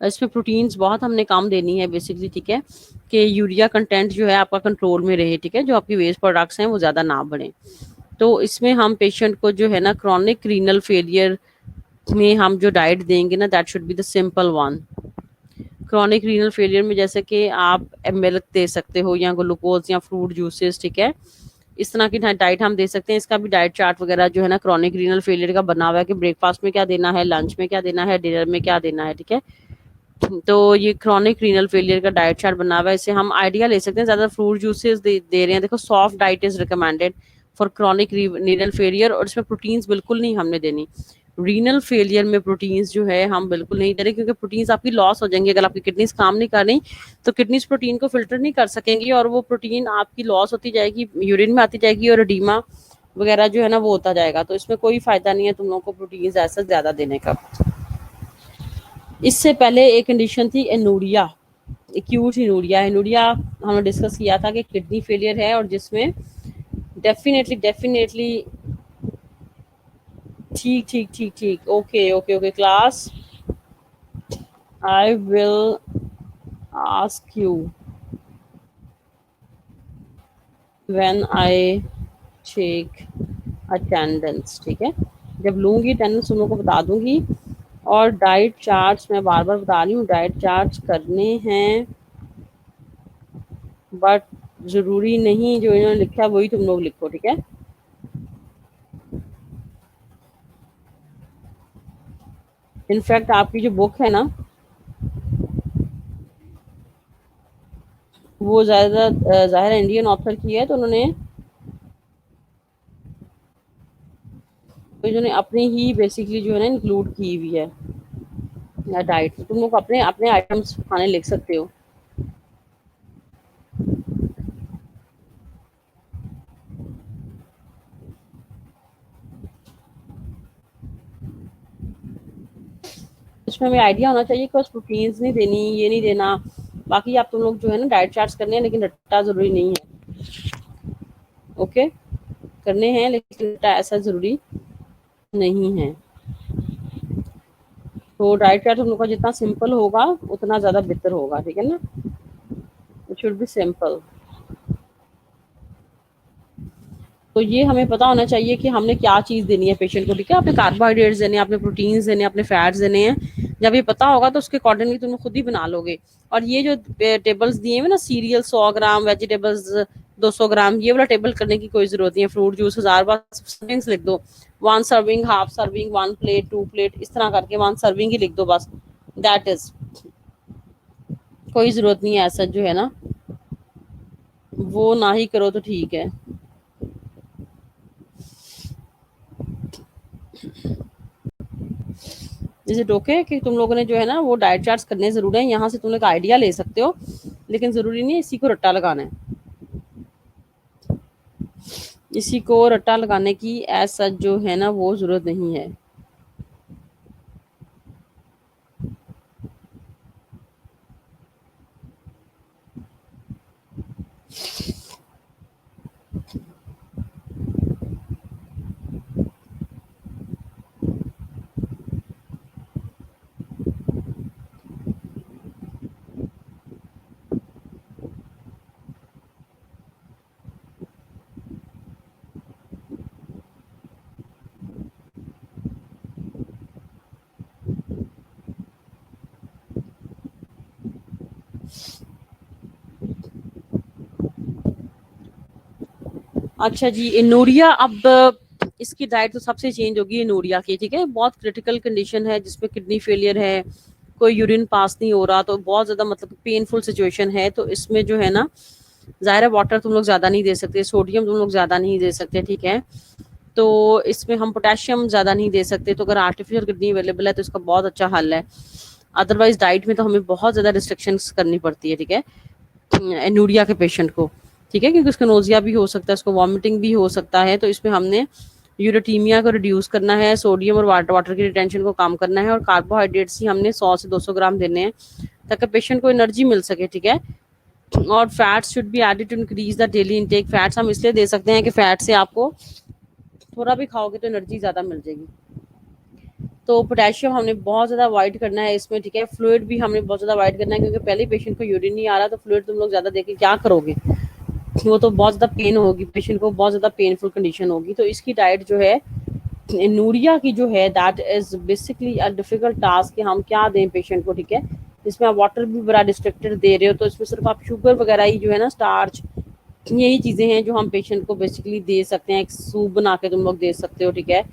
इसमें प्रोटीन्स बहुत हमने कम देनी है बेसिकली, ठीक है, कि यूरिया कंटेंट जो है आपका कंट्रोल में रहे, ठीक है, जो आपकी वेस्ट प्रोडक्ट्स हैं वो ज़्यादा ना बढ़े। तो इसमें हम पेशेंट को जो है ना क्रॉनिक रीनल फेलियर में हम जो डाइट देंगे ना, that should be the simple one. Chronic renal failure में जैसे कि आप मिल्क दे सकते हो या ग्लूकोज या फ्रूट जूसेस, ठीक है, इस तरह की डाइट हम दे सकते हैं। इसका भी डाइट चार्ट वगैरह जो है ना क्रॉनिक रीनल फेलियर का बना हुआ है कि ब्रेकफास्ट में क्या देना है, लंच में क्या देना है, डिनर में क्या देना है, ठीक है। तो ये क्रॉनिक रीनल फेलियर का डाइट चार्ट बना हुआ है, इससे हम आइडिया ले सकते हैं। ज़्यादा फ्रूट जूसेस दे रहे हैं, देखो soft diet is recommended for chronic renal failure, और इसमें प्रोटीन्स बिल्कुल नहीं हमने देनी। रीनल फेलियर में प्रोटीन्स जो है हम बिल्कुल नहीं दे रहे, क्योंकि प्रोटीन्स आपकी लॉस हो जाएंगी। अगर आपकी किडनीज काम नहीं कर रही तो किडनीज प्रोटीन को फिल्टर नहीं कर सकेंगी और वो प्रोटीन आपकी लॉस होती जाएगी, यूरिन में आती जाएगी और एडीमा वगैरह जो है ना वो होता जाएगा। तो इसमें कोई फायदा नहीं है तुम लोगों को प्रोटीन्स ऐसा ज्यादा देने का। इससे पहले एक कंडीशन थी एनूरिया, एक्यूट एनूरिया। एनूरिया हमने डिस्कस किया था कि किडनी फेलियर है और जिसमें डेफिनेटली डेफिनेटली ठीक ठीक ठीक ठीक, okay okay okay class, I will ask you when I take attendance. ठीक है, जब लूंगी अटेंडेंस तुम लोगों को बता दूंगी। और डाइट चार्ट्स मैं बार बार बता रही हूँ, डाइट चार्ट्स करने हैं, बट जरूरी नहीं जो इन्होंने लिखा है वही तुम लोग लिखो। ठीक है, इनफैक्ट आपकी जो बुक है ना वो ज्यादा जाहिर इंडियन ऑथर की है, तो इन्होंने अपनी ही बेसिकली जो है ना इंक्लूड की हुई है या डाइट। तो तुम लोग अपने अपने आइटम्स खाने लिख सकते हो। इसमें हमें आइडिया होना चाहिए कि बस प्रोटीन्स नहीं देनी, ये नहीं देना। बाकी आप तुम लोग जो है ना डाइट चार्ट्स करने हैं, लेकिन रट्टा जरूरी नहीं है। ओके, करने हैं लेकिन रट्टा ऐसा जरूरी नहीं है। तो डाइट चार्ट हम लोग का जितना सिंपल होगा उतना ज्यादा बेहतर होगा। ठीक है ना, इट शुड बी सिंपल। तो ये हमें पता होना चाहिए कि हमने क्या चीज़ देनी है पेशेंट को। ठीक है, आपने कार्बोहाइड्रेट्स देने हैं, आपने प्रोटीन्स देने हैं, आपने फैट्स देने हैं। जब ये पता होगा तो उसके अकॉर्डिंगली तुम खुद ही बना लोगे। और ये जो टेबल्स दिए हुए ना, सीरियल 100 ग्राम, वेजिटेबल्स 200 ग्राम, ये वाला टेबल करने की कोई जरूरत नहीं है। फ्रूट जूस 1000 बार सर्विंग्स लिख दो, 1 serving, half serving, 1 plate, 2 plate, इस तरह करके 1 सर्विंग ही लिख दो बस। दैट इज, कोई जरूरत नहीं है ऐसा जो है ना वो ना ही करो तो ठीक है। इज इट ओके कि तुम लोगों ने जो है ना वो डाइट चार्ट्स करने जरूर है, यहाँ से तुम लोग आइडिया ले सकते हो, लेकिन जरूरी नहीं है इसी को रट्टा लगाना है। इसी को रट्टा लगाने की ऐसा जो है ना वो जरूरत नहीं है। अच्छा जी, इनोरिया, अब इसकी डाइट तो सबसे चेंज होगी इनोरिया की। ठीक है, बहुत क्रिटिकल कंडीशन है जिसमें किडनी फेलियर है, कोई यूरिन पास नहीं हो रहा, तो बहुत ज्यादा मतलब पेनफुल सिचुएशन है। तो इसमें जो है ना जाहिर है वाटर तुम लोग ज्यादा नहीं दे सकते, सोडियम तुम लोग ज्यादा नहीं दे सकते। ठीक है, तो इसमें हम पोटेशियम ज्यादा नहीं दे सकते। तो अगर आर्टिफिशियल किडनी अवेलेबल है तो इसका बहुत अच्छा हल है। अदरवाइज डाइट में तो हमें बहुत ज्यादा रिस्ट्रिक्शंस करनी पड़ती है। ठीक है, एनूरिया के पेशेंट को। ठीक है, क्योंकि उसका नोजिया भी हो सकता है, उसको वॉमिटिंग भी हो सकता है। तो इसमें हमने यूरेटीमिया को रिड्यूस करना है, सोडियम और वाटर की रिटेंशन को कम करना है, और कार्बोहाइड्रेट्स ही हमने 100 से 200 ग्राम देने हैं ताकि पेशेंट को एनर्जी मिल सके। ठीक है, और fats should be added to increase the daily intake. Fats हम इसलिए दे सकते हैं कि फैट से आपको थोड़ा भी खाओगे तो एनर्जी ज्यादा मिल जाएगी। तो पोटेशियम हमने बहुत ज्यादा अवॉइड करना है इसमें। ठीक है, फ्लूइड भी हमने बहुत ज्यादा अवॉइड करना है, क्योंकि पहले पेशेंट को यूरिन नहीं आ रहा तो फ्लूइड तुम लोग ज्यादा देके क्या करोगे, वो तो बहुत ज्यादा पेन होगी पेशेंट को, बहुत ज्यादा पेनफुल कंडीशन होगी। तो इसकी डाइट जो है नूरिया की जो है that is basically a difficult task कि हम क्या दें पेशेंट को। ठीक है, इसमें आप वाटर भी बड़ा डिस्ट्रिक्टेड दे रहे हो, तो इसमें सिर्फ आप शुगर वगैरह ही जो है ना, स्टार्च, यही चीजें हैं जो हम पेशेंट को बेसिकली दे सकते हैं। एक सूप बना के तुम लोग दे सकते हो। ठीक है,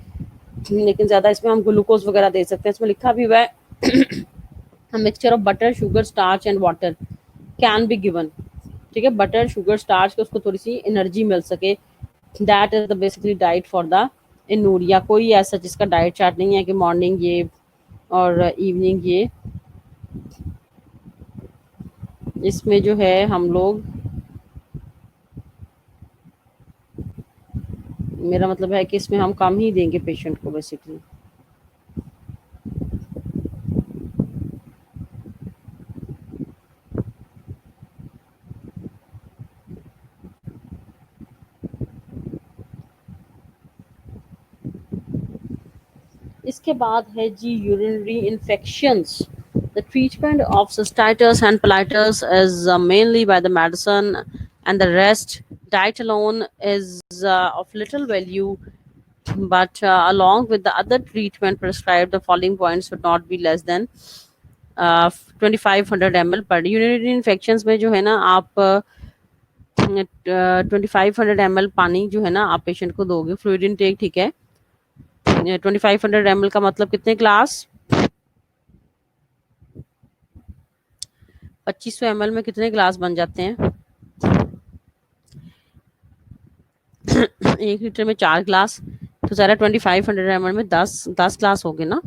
लेकिन ज्यादा इसमें हम ग्लूकोज वगैरह दे सकते हैं। इसमें लिखा भी हुआ है mixture of butter, sugar, starch and water can be given. ठीक है, बटर, शुगर, स्टार्च, को उसको थोड़ी सी एनर्जी मिल सके। That is the basically diet for the anuria, कोई ऐसा जिसका डाइट चार्ट नहीं है कि मॉर्निंग ये और इवनिंग ये। इसमें जो है हम लोग, मेरा मतलब है कि इसमें हम कम ही देंगे पेशेंट को बेसिकली। इसके बाद है जी urinary infections. The treatment of cystitis and colitis is mainly by the medicine, and the rest diet alone is of little value, but along with the other treatment prescribed, the following points should not be less than 2500 ml per day. Urinary infections में जो है ना आप 2500 ml पानी जो है ना आप पेशेंट को दोगे, फ्लूइड इनटेक, ठीक है। 2500 ml का मतलब कितने ग्लास, 2500 ml में कितने ग्लास बन जाते हैं? 1 लीटर में 4 ग्लास, तो सारा 2500 ml में 10 ग्लास हो गए ना।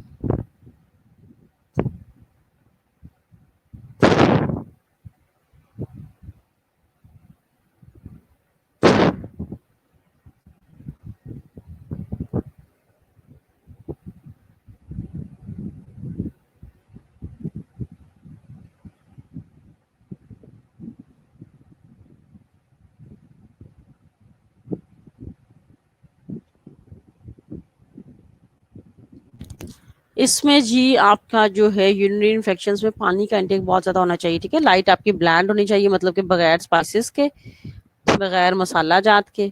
इसमें जी आपका जो है यूरिनरी इन्फेक्शंस में पानी का इंटेक बहुत ज़्यादा होना चाहिए, ठीक है। लाइट आपकी ब्लैंड होनी चाहिए, मतलब कि बगैर स्पाइसेस के, बगैर मसाला जात के,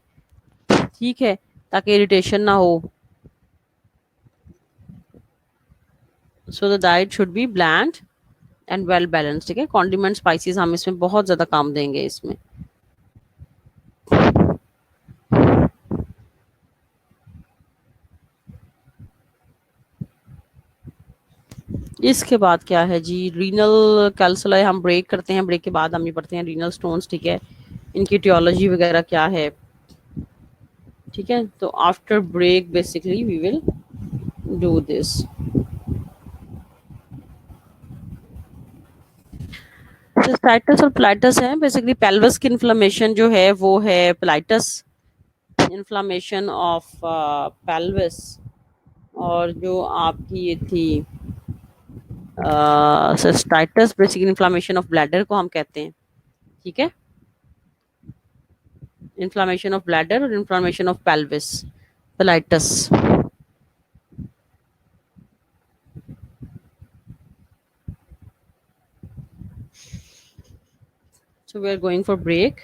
ठीक है, ताकि इरिटेशन ना हो। So the diet should be bland and well balance, ठीक है। कॉन्डिमेंट स्पाइसेस हम इसमें बहुत ज़्यादा काम देंगे इसमें। इसके बाद क्या है जी, रीनल कैल्सुलाई। हम ब्रेक करते हैं, ब्रेक के बाद हम ये पढ़ते हैं रीनल स्टोन्स, ठीक है, इनकी टियोलॉजी वगैरह क्या है, ठीक है। तो after break basically we will do this. Cystitis और प्लाइटिस है बेसिकली, पेल्विस की इन्फ्लेमेशन जो है वो है प्लाइटिस, इन्फ्लेमेशन ऑफ पेल्विस। और जो आपकी ये थी cystitis, basically inflammation of bladder को हम कहते हैं, ठीक है। इन्फ्लेमेशन ऑफ ब्लैडर और inflammation of pelvis, pyelitis. So we are going for break.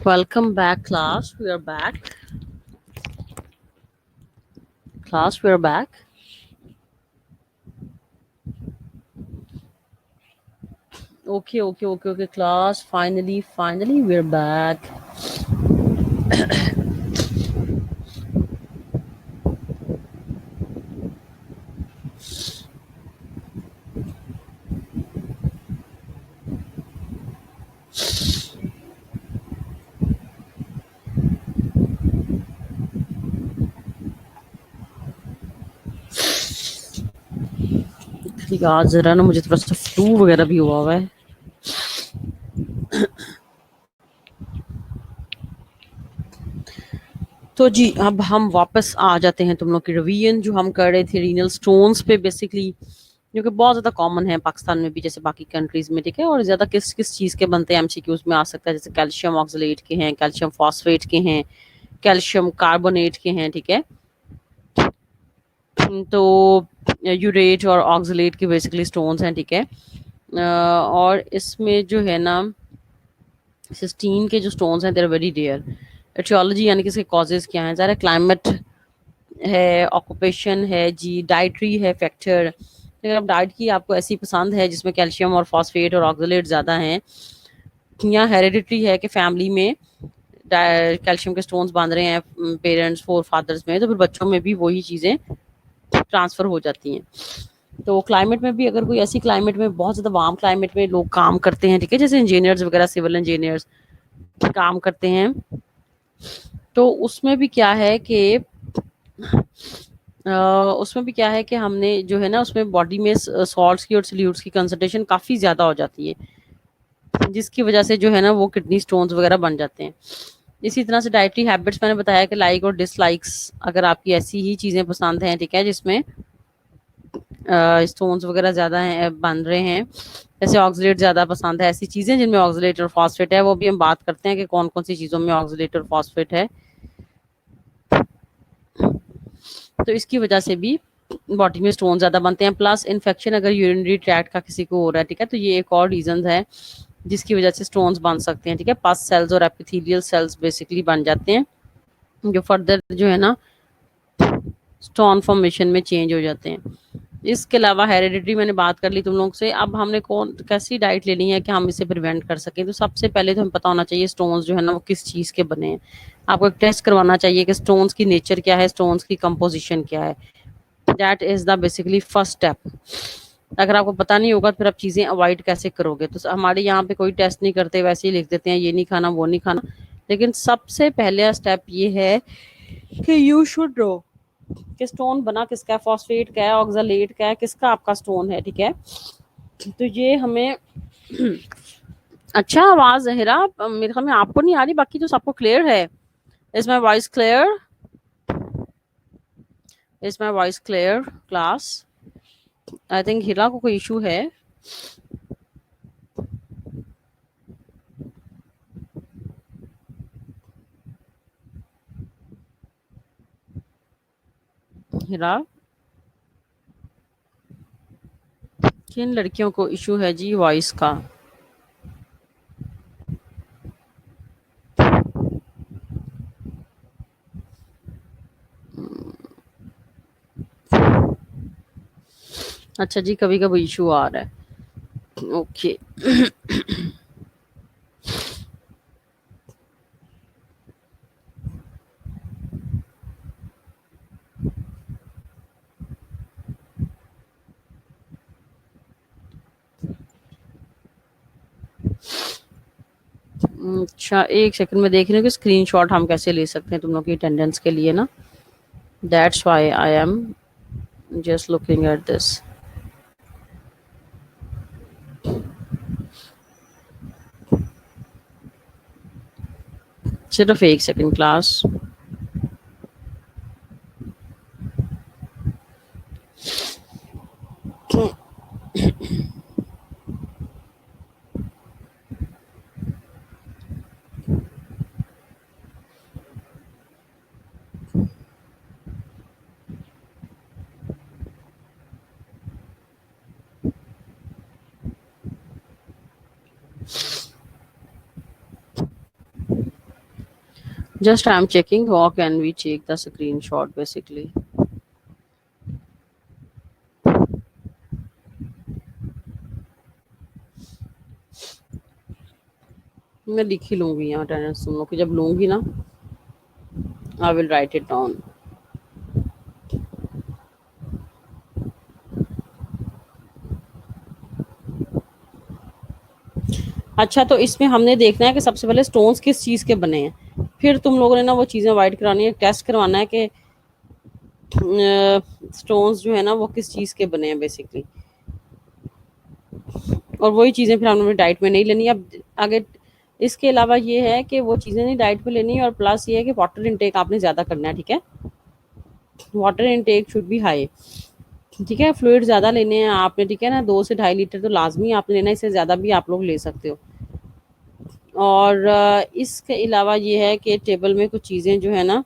Welcome back, class. We are back. Class, we are back. Okay, class. Finally, we're back. यार जरा ना मुझे थोड़ा सा फ्लू वगैरह भी हुआ है। तो जी अब हम वापस आ जाते हैं तुम लोग की रिवीजन जो हम कर रहे थे रीनल स्टोन्स पे बेसिकली, जो कि बहुत ज़्यादा कॉमन है पाकिस्तान में भी जैसे बाकी कंट्रीज में, ठीक है। और ज़्यादा किस किस चीज़ के बनते हैं एमसीक्यूज में आ सकता है, जैसे कैल्शियम ऑक्सलेट के हैं, कैल्शियम फॉस्फेट के हैं, कैल्शियम कार्बोनेट के हैं, ठीक है। तो यूरेट और ऑक्सलेट के बेसिकली स्टोन्स हैं, ठीक है। और इसमें जो है ना सिस्टीन के जो स्टोन्स हैं देर वेरी रेयर। एटियोलॉजी यानी कि इसके कॉजेज क्या हैं, ज़रा क्लाइमेट है, ऑक्यूपेशन है जी, डाइटरी है फैक्टर। अगर आप डाइट की आपको ऐसी पसंद है जिसमें कैल्शियम और फॉस्फेट और ऑक्सलेट ज़्यादा हैं, या हेरिडिटरी है कि फैमिली में कैल्शियम के स्टोन्स बांध रहे हैं पेरेंट्स फोर फादर्स में, तो फिर बच्चों में भी वही चीज़ें ट्रांसफ़र हो जाती हैं। तो क्लाइमेट में भी अगर कोई ऐसी क्लाइमेट में बहुत ज़्यादा वार्म क्लाइमेट में लोग काम करते हैं, ठीक है, जैसे इंजीनियर्स वगैरह सिविल इंजीनियर्स काम करते हैं, तो उसमें भी क्या है कि उसमें भी क्या है कि हमने जो है ना उसमें बॉडी में सॉल्ट्स की और सल्यूट्स की कंसंट्रेशन काफ़ी ज़्यादा हो जाती है, जिसकी वजह से जो है ना वो किडनी स्टोन्स वगैरह बन जाते हैं। इसी तरह से डाइटरी हैबिट्स मैंने बताया कि लाइक और डिसलाइक्स, अगर आपकी ऐसी ही चीज़ें पसंद हैं, ठीक है, जिसमें स्टोन्स वगैरह ज़्यादा हैं बन रहे हैं, जैसे ऑक्सलेट ज़्यादा पसंद है, ऐसी चीज़ें जिनमें ऑक्सलेट और फॉस्फेट है, वो भी हम बात करते हैं कि कौन कौन सी चीज़ों में ऑक्सलेट और फॉस्फेट है। तो इसकी वजह से भी बॉडी में स्टोन ज़्यादा बनते हैं। प्लस इन्फेक्शन अगर यूरिनरी ट्रैक्ट का किसी को हो रहा है, ठीक है, तो ये एक और रीज़न है जिसकी वजह से स्टोन्स बन सकते हैं, ठीक है। पस सेल्स और एपिथेलियल सेल्स बेसिकली बन जाते हैं, जो फर्दर जो है ना स्टोन फॉर्मेशन में चेंज हो जाते हैं। इसके अलावा हेरिडिटरी मैंने बात कर ली तुम लोग से। अब हमने कौन कैसी डाइट लेनी है कि हम इसे प्रिवेंट कर सकें, तो सबसे पहले तो हमें पता होना चाहिए स्टोन्स जो है ना वो किस चीज़ के बने हैं। आपको एक टेस्ट करवाना चाहिए कि स्टोन्स की नेचर क्या है, स्टोन्स की कंपोजिशन क्या है। That is the basically first step. अगर आपको पता नहीं होगा तो फिर आप चीज़ें अवॉइड कैसे करोगे। तो हमारे यहाँ पे कोई टेस्ट नहीं करते, वैसे ही लिख देते हैं ये नहीं खाना वो नहीं खाना। लेकिन सबसे पहले स्टेप ये है कि यू शुड नो कि स्टोन बना किसका है, फॉस्फेट का है, ऑक्सलेट का है, किसका आपका स्टोन है, ठीक है। तो ये हमें अच्छा आवाज जहरा मेरे ख्याल में आपको नहीं आ रही, बाकी तो सबको क्लियर है। Is my voice clear? Is my voice clear class? I think Hira को कोई इशू है। हिरा, किन लड़कियों को इशू है जी वॉइस का? अच्छा जी, कभी कभी इशू आ रहा है। ओके। अच्छा एक सेकंड में देख रही हूँ कि स्क्रीनशॉट हम कैसे ले सकते हैं तुम लोग की अटेंडेंस के लिए ना। That's why I am just looking at this. सिर्फ एक second class. Just I'm checking. How can we check the screenshot basically? मैं लिख ही लूंगी यहाँ अटेंडेंस तुम लोग की जब लूंगी ना, I will write it down. अच्छा, तो इसमें हमने देखना है कि सबसे पहले स्टोन्स किस चीज़ के बने हैं, फिर तुम लोगों ने ना वो चीज़ें वाइट करानी है, टेस्ट करवाना है कि स्टोन्स जो है ना वो किस चीज़ के बने हैं बेसिकली। और वही चीज़ें फिर हमने अपनी डाइट में नहीं लेनी। अब आगे इसके अलावा ये है कि वो चीज़ें नहीं डाइट में लेनी है, और प्लस ये है कि वाटर इनटेक आपने ज़्यादा करना है, ठीक है। Water intake should be high, ठीक है। फ्लूइड ज़्यादा लेने हैं आपने, ठीक है ना। 2 से 2.5 लीटर तो लाजमी आपने लेना है, इससे ज़्यादा भी आप लोग ले सकते हो। और इसके अलावा ये है कि टेबल में कुछ चीज़ें जो है ना,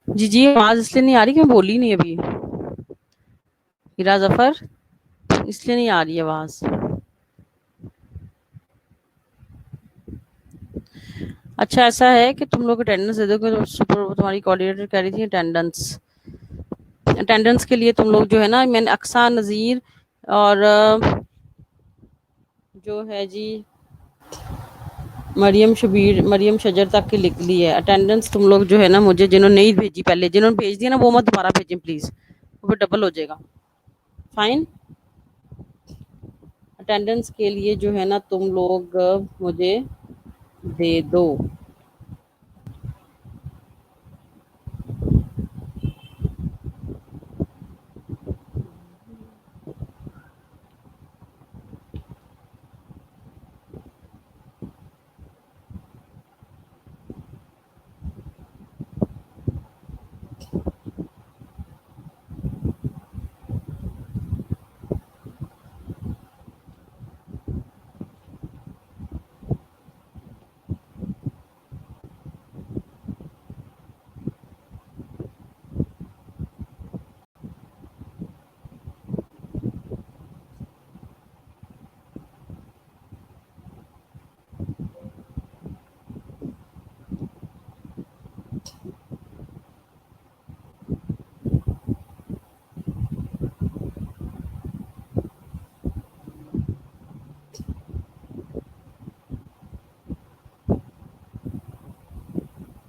जी जी आवाज़ इसलिए नहीं आ रही कि मैं बोली नहीं अभी, हीरा जफर, इसलिए नहीं आ रही आवाज़। अच्छा, ऐसा है कि तुम लोग अटेंडेंस दे दो, कि सुपर तुम्हारी कोऑर्डिनेटर कह रही थी अटेंडेंस। अटेंडेंस के लिए तुम लोग जो है ना, मैंने अक्सा, नज़ीर और जो है जी मरियम शबीर, मरियम शजर तक की लिख ली है अटेंडेंस। तुम लोग जो है ना, मुझे जिन्होंने नहीं भेजी, पहले जिन्होंने भेज दिया ना वो मत दोबारा भेजें प्लीज़, वो फिर डबल हो जाएगा। फाइन। अटेंडेंस के लिए जो है ना तुम लोग मुझे दे दो।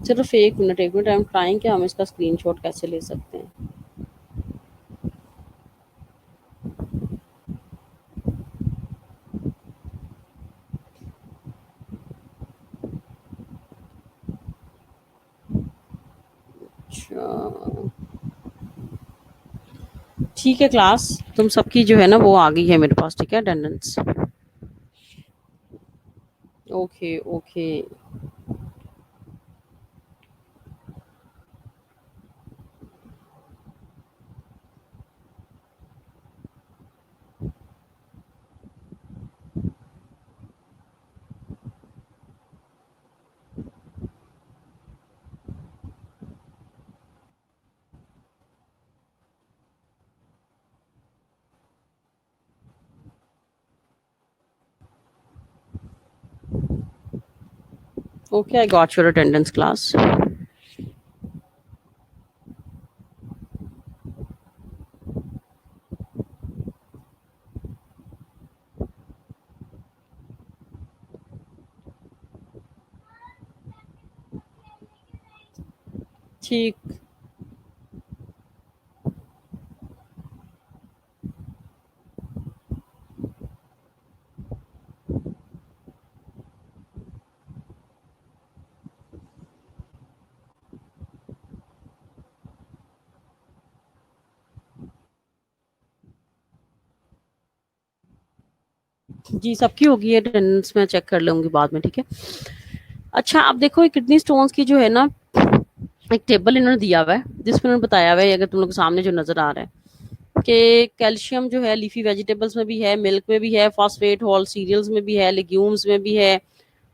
सिर्फ एक मिनट आई एम ट्राइंग कि हम इसका स्क्रीनशॉट कैसे ले सकते हैं। अच्छा ठीक है क्लास, तुम सबकी जो है ना वो आ गई है मेरे पास, ठीक है, attendance. Okay okay. Okay I got your attendance class. ठीक। जी सबकी होगी अटेंडेंस, मैं चेक कर लूंगी बाद में, ठीक है। अच्छा अब देखो ये किडनी स्टोन्स की जो है ना एक टेबल इन्होंने दिया हुआ है जिसमें उन्होंने बताया हुआ है, अगर तुम लोग के सामने जो नजर आ रहा है कि कैल्शियम जो है लीफी वेजिटेबल्स में भी है, मिल्क में भी है, फॉस्फेट होल सीरियल्स में भी है, लेग्यूम्स में भी है,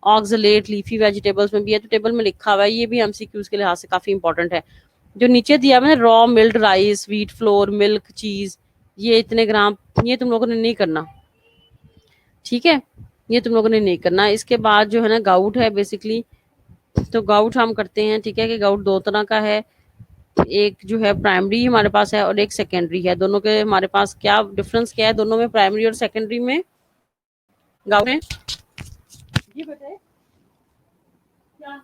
ऑक्सलेट लीफी वेजिटेबल्स में भी है। तो टेबल में लिखा हुआ है, ये भी एमसीक्यूज के लिहाज से काफी इंपॉर्टेंट है। जो नीचे दिया हुआ है raw mild rice, wheat flour, milk, चीज, ये इतने ग्राम, ये तुम लोगों ने नहीं करना, ठीक है, ये तुम लोगों ने नहीं करना। इसके बाद जो है ना गाउट है बेसिकली, तो गाउट हम करते हैं, ठीक है, कि गाउट दो तरह का है, एक जो है प्राइमरी हमारे पास है और एक सेकेंडरी है। दोनों के हमारे पास क्या डिफरेंस क्या है दोनों में, प्राइमरी और सेकेंडरी में गाउट है। जी बेटे क्या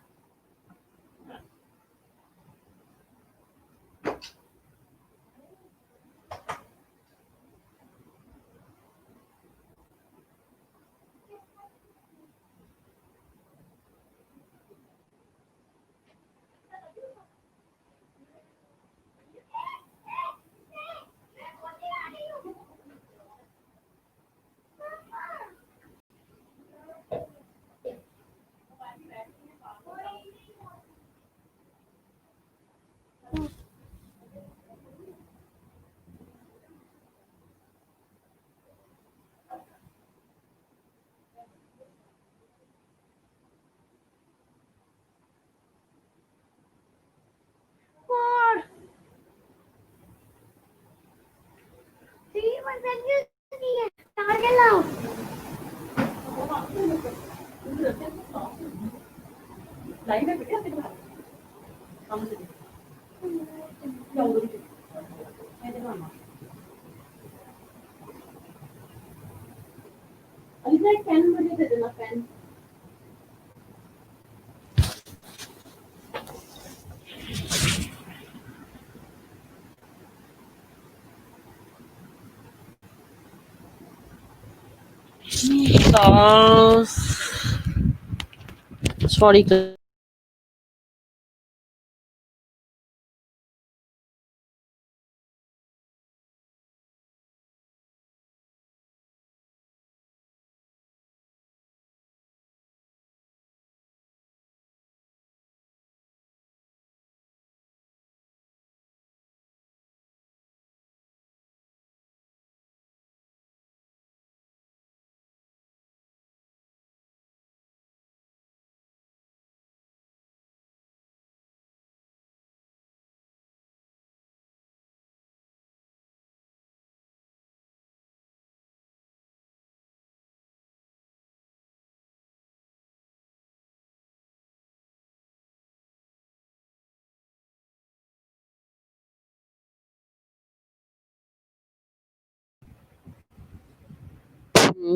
लाइन है बेटे आपके पास सामने से क्या उधर ही मैं देखा ना अली भाई पेन मुझे दे देना पेन। सॉरी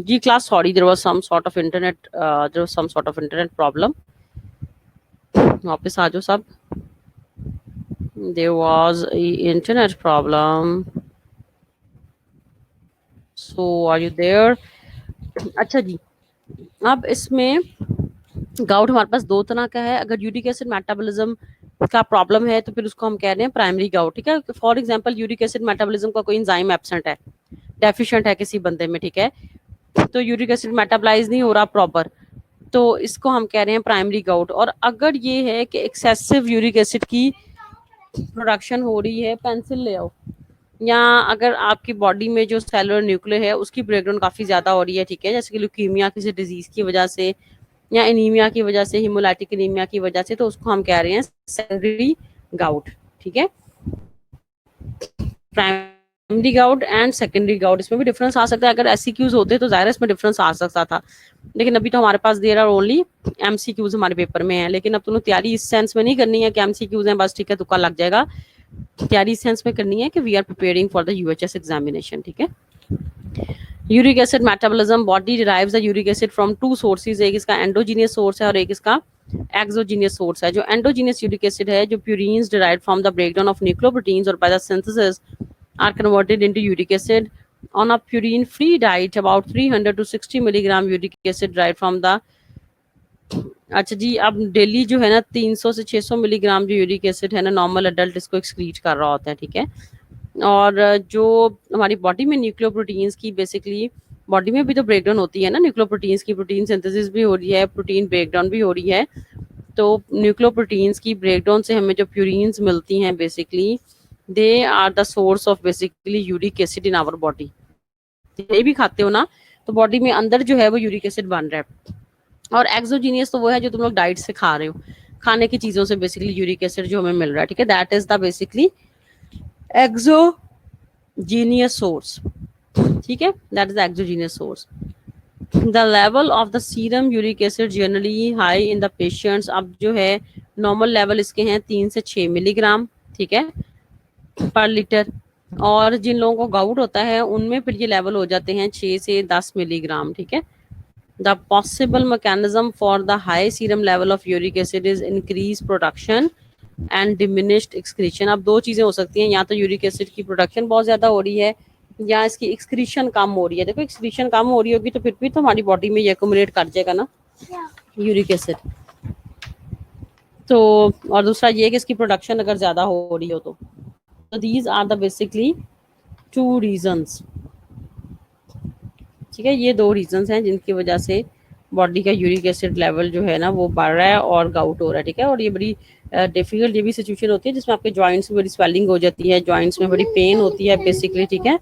जी class, sorry there was some sort of internet, there was some sort of internet problem, वापस आ जाओ सब. There was a internet problem. So are you there? अच्छा जी. अब इसमें गाउट हमारे पास दो तरह का है. अगर यूरिक एसिड मेटाबॉलिज्म का प्रॉब्लम है तो फिर उसको हम कह रहे हैं प्राइमरी गाउट. ठीक है. For example uric acid metabolism का कोई एंजाइम एब्सेंट है, डेफिशिएंट है किसी बंदे में. ठीक है. तो यूरिक एसिड मेटाबलाइज नहीं हो रहा प्रॉपर, तो इसको हम कह रहे हैं प्राइमरी गाउट. और अगर ये है कि एक्सेसिव यूरिक एसिड की प्रोडक्शन हो रही है, पेंसिल ले आओ, या अगर आपकी बॉडी में जो सेलुलर न्यूक्लियर है उसकी ब्रेकडाउन काफी ज्यादा हो रही है. ठीक है. जैसे कि ल्यूकीमिया किसी डिजीज की वजह से, या एनीमिया की वजह से, हिमोलाइटिक एनीमिया की वजह से, तो उसको हम कह रहे हैं सेकेंडरी गाउट. ठीक है. Primary gout and secondary gout, इसमें भी डिफरेंस आ सकता है. अगर एससीक्यूज होते तो जाहिर इसमें डिफरेंस आ सकता था, लेकिन अभी तो हमारे पास देर आर ओनली एमसीक्यूज हमारे पेपर में है. लेकिन अब तुमने तैयारी इस सेंस में नहीं करनी है कि एमसीक्यूज हैं बस, ठीक है, तुक्का लग जाएगा. तैयारी इस सेंस में करनी है कि we are preparing for the UHS examination. ठीक है. Uric acid metabolism, body derives the uric acid from two sources. एक इसका एंडोजीनियस सोर्स है और एक इसका एक्सोजीनियस सोर्स है. जो एंडोजीनियस यूरिक एसिड है, जो purines derived from the breakdown of nucleoproteins और by the synthesis are converted into uric acid. On a purine free diet, about 300 to 60 milligram uric acid derived from the. अच्छा जी. अब डेली जो है ना 300 से 600 मिलीग्राम जो यूरिक एसिड है ना, नॉर्मल अडल्ट इसको एक्सक्रीट कर रहा होता है. ठीक है. और जो हमारी बॉडी में न्यूक्लियोप्रोटीन्स की, बेसिकली बॉडी में भी तो ब्रेकडाउन होती है ना न्यूक्लियोप्रोटीन्स की, प्रोटीन सिंथेसिस भी हो रही है, प्रोटीन ब्रेकडाउन भी हो रही है. तो न्यूक्लियोप्रोटीन्स की ब्रेकडाउन से हमें जो प्यूरिन्स मिलती हैं, basically they are the source of basically uric acid in our body. ये भी खाते हो ना, तो बॉडी में अंदर जो है वो यूरिक एसिड बन रहा है. और एक्सोजीनियस तो वो है जो तुम लोग डाइट से खा रहे हो, खाने की चीजों से बेसिकली यूरिक एसिड जो हमें मिल रहा है. ठीक है. That is the basically exogenous source. ठीक है. That is the exogenous source. The level of the serum uric acid generally high in the patients. अब जो है नॉर्मल लेवल इसके हैं 3 से 6 मिलीग्राम. ठीक है, पर लीटर. और जिन लोगों को गाउट होता है उनमें फिर ये लेवल हो जाते हैं 6 से 10 मिलीग्राम. ठीक है. The possible mechanism for the high serum level of uric acid is increase production and diminished excretion. अब दो चीजें हो सकती हैं, या तो यूरिक एसिड की प्रोडक्शन बहुत ज्यादा हो रही है या इसकी एक्सक्रीशन कम हो रही है. देखो एक्सक्रीशन कम हो रही होगी तो फिर भी तो हमारी बॉडी में ये एक्यूमुलेट कर जाएगा ना यूरिक एसिड. तो और दूसरा ये कि इसकी प्रोडक्शन अगर ज्यादा हो रही हो तो. So these are the basically two reasons. ठीक है. ये दो रीजंस हैं जिनकी वजह से बॉडी का यूरिक एसिड लेवल जो है ना वो बढ़ रहा है और गाउट हो रहा है. ठीक है. और ये बड़ी डिफिकल्ट ये भी सिचुएशन होती है जिसमें आपके जॉइंट्स में बड़ी स्वेलिंग हो जाती है, जॉइंट्स में बड़ी पेन होती है बेसिकली. ठीक है.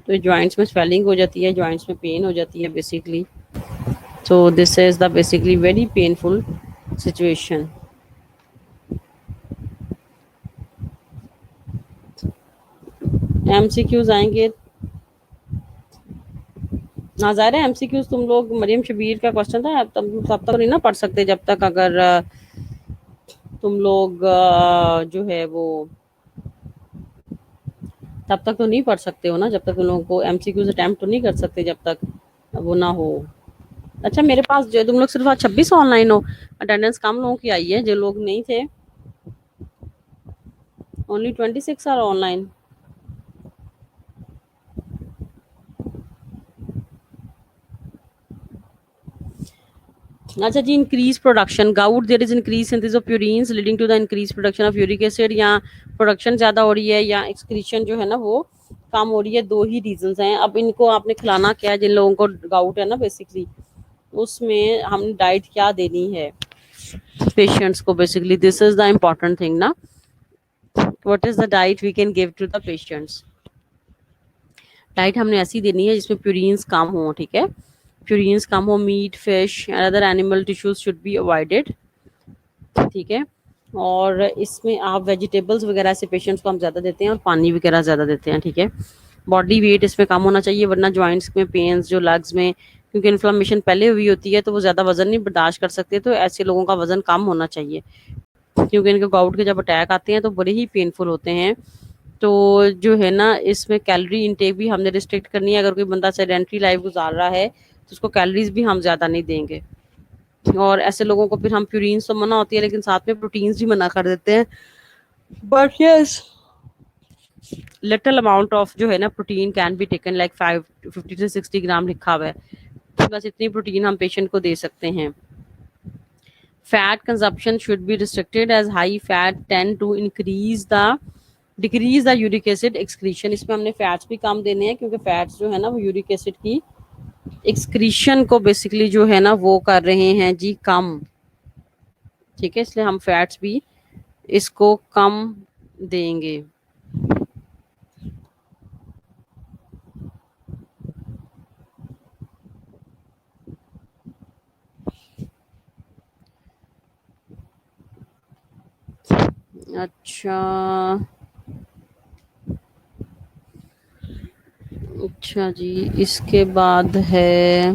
तो जॉइंट्स में स्वेलिंग हो जाती है, जॉइंट्स में पेन हो जाती है basically. so this is the basically very painful situation. MCQs आएंगे ना, ज़ाहिर है एमसीक्यूज तुम लोग, मरियम शबीर का क्वेश्चन था, तब तक नहीं ना पढ़ सकते जब तक अगर तुम लोग जो है वो तब तक तो नहीं पढ़ सकते हो ना, जब तक तुम लोगों को एमसीक्यूज अटेम्प्ट तो नहीं कर सकते जब तक वो ना हो. अच्छा मेरे पास जो तुम लोग सिर्फ आज 26 ऑनलाइन हो, अटेंडेंस कम लोगों की आई है, जो लोग नहीं थे ओनली 26 आर ऑनलाइन. अच्छा जी. Increase production gout, there is increase synthesis of purines leading to the increase production of uric acid. या प्रोडक्शन ज्यादा हो रही है या एक्सक्रीशन जो है ना वो कम हो रही है. दो ही रीजंस हैं. अब इनको आपने खिलाना क्या है, जिन लोगों को गाउट है ना बेसिकली, उसमें हम डाइट क्या देनी है पेशेंट्स को basically. This is the important thing ना. What is the diet we can give to the patients. Diet हमने ऐसी देनी है जिसमें प्यूरिन्स कम हो. ठीक है. प्यूरिन्स कम हो. Meat, fish and other animal tissues should be avoided. ठीक है. और इसमें आप वेजिटेबल्स वगैरह से पेशेंट्स को हम ज़्यादा देते हैं और पानी वगैरह ज़्यादा देते हैं. ठीक है. बॉडी वेट इसमें कम होना चाहिए, वरना जॉइंट्स में पेन्स जो लेग्स में, क्योंकि इन्फ्लेमेशन पहले हुई होती है तो वो ज़्यादा वजन नहीं बर्दाश्त कर सकते, तो ऐसे लोगों का वजन कम होना चाहिए, क्योंकि इनके गाउट के जब अटैक आते हैं तो बड़े ही पेनफुल होते हैं. तो जो है ना इसमें कैलोरी इनटेक भी हमने रिस्ट्रिक्ट करनी है. अगर कोई बंदा सेडेंटरी लाइफ गुजार रहा है तो उसको कैलोरीज भी हम ज़्यादा नहीं देंगे. और ऐसे लोगों को फिर हम प्यूरीन्स तो मना होती है लेकिन साथ में प्रोटीन्स भी मना कर देते हैं। But yes, little amount of जो है ना protein can be taken, like 50 to 60 ग्राम लिखा हुआ है, बस इतनी प्रोटीन हम पेशेंट को दे सकते हैं। Fat consumption should be restricted as high fat tend to decrease the uric acid excretion. इसमें हमने फैट्स भी कम देने हैं क्योंकि फैट्स जो है ना वो यूरिक एसिड की एक्सक्रीशन को बेसिकली जो है ना वो कर रहे हैं जी कम। ठीक है, इसलिए हम फैट्स भी इसको कम देंगे। अच्छा अच्छा जी, इसके बाद है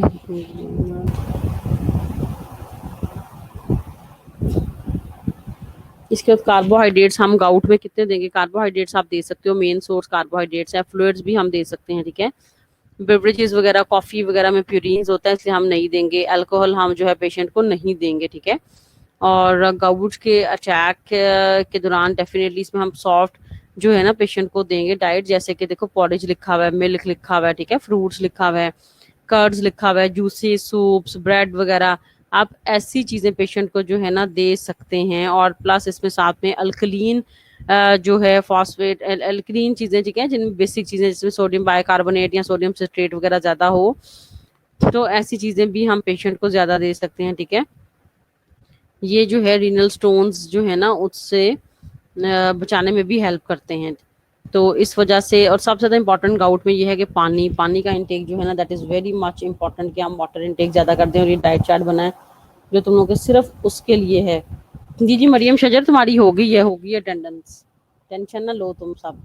इसके बाद कार्बोहाइड्रेट्स हम गाउट में कितने देंगे। कार्बोहाइड्रेट्स आप दे सकते हो, मेन सोर्स कार्बोहाइड्रेट्स है। फ्लूइड्स भी हम दे सकते हैं, ठीक है। बेवरेजेस वगैरह, कॉफी वगैरह में प्यूरिन्स होता है इसलिए हम नहीं देंगे। अल्कोहल हम जो है पेशेंट को नहीं देंगे, ठीक है। और गाउट के अटैक के दौरान डेफिनेटली इसमें हम सॉफ्ट जो है ना पेशेंट को देंगे डाइट, जैसे कि देखो पॉरेज लिखा हुआ है, मिल्क लिखा हुआ है, ठीक है, फ्रूट्स लिखा हुआ है, कर्ड्स लिखा हुआ है, जूसेस, सूप्स, ब्रेड वगैरह, आप ऐसी चीजें पेशेंट को जो है ना दे सकते हैं। और प्लस इसमें साथ में अल्कलीन जो है फॉस्फेट अल्कलीन चीजें, ठीक है, जिनमें बेसिक चीजें जिसमें सोडियम बाइकार्बोनेट या सोडियम सिट्रेट वगैरह ज्यादा हो, तो ऐसी चीजें भी हम पेशेंट को ज्यादा दे सकते हैं, ठीक है। ये जो है रीनल स्टोन्स जो है ना उससे बचाने में भी हेल्प करते हैं। तो इस वजह से, और सबसे ज़्यादा इंपॉर्टेंट गाउट में ये है कि पानी का इंटेक जो है ना that is very much important, कि हम वाटर इंटेक ज़्यादा करते हैं। और ये डाइट चार्ट बना है जो तुम लोगों के सिर्फ उसके लिए है। जी जी मरियम शजर, तुम्हारी हो गई है अटेंडेंस, टेंशन ना लो तुम सब,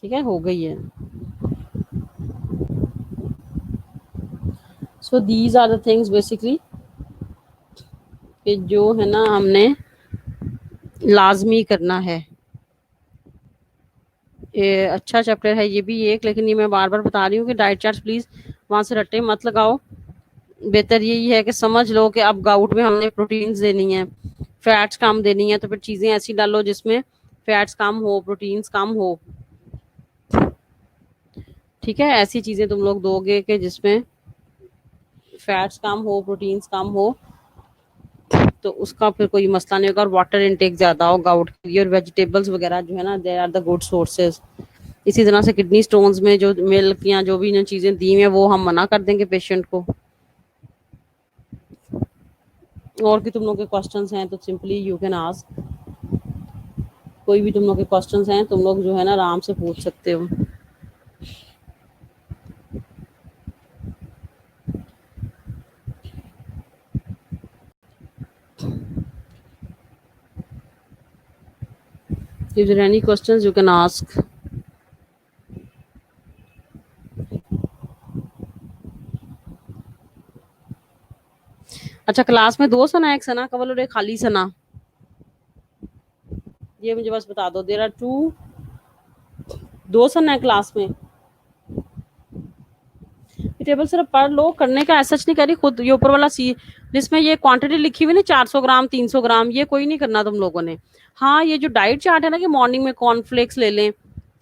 ठीक है, हो गई है। So these are the things basically कि जो है ना हमने लाजमी करना है। ये अच्छा चैप्टर है ये भी एक, लेकिन ये मैं बार बार बता रही हूँ कि डाइट चार्ट प्लीज वहां से रट्टे मत लगाओ। बेहतर यही है कि समझ लो कि अब गाउट में हमने प्रोटीन्स देनी है, फैट्स कम देनी है, तो फिर चीजें ऐसी डालो जिसमें फैट्स कम हो, प्रोटीन्स कम हो, ठीक है। ऐसी चीजें तुम लोग दोगे कि जिसमें फैट्स कम हो, प्रोटीन्स कम हो, तो उसका फिर कोई मसला नहीं होगा। और वाटर इनटेक ज्यादा हो गाउट के लिए, और वेजिटेबल्स वगैरह जो है ना they are the good sources. इसी तरह से किडनी स्टोन्स में जो मिल्क या जो भी चीजें दी हैं वो हम मना कर देंगे पेशेंट को। और भी तुम लोग के क्वेश्चंस हैं तो सिंपली यू कैन आस्क, कोई भी तुम लोग के क्वेश्चंस हैं तुम लोग जो है ना आराम से पूछ सकते हो। If there are any questions, you can ask. अच्छा, क्लास में 2 सना, एक सना कवल और एक खाली सना, ये मुझे बस बता दो। देर आर 2 सना है क्लास में। टेबल सिर्फ पढ़ लो, करने का ऐसा नहीं करी खुद। ये ऊपर वाला सी जिसमें ये क्वांटिटी लिखी हुई ना 400 ग्राम 300 ग्राम, ये कोई नहीं करना तुम लोगों ने। हाँ, ये जो डाइट चार्ट है ना कि मॉर्निंग में कॉर्नफ्लेक्स ले लें,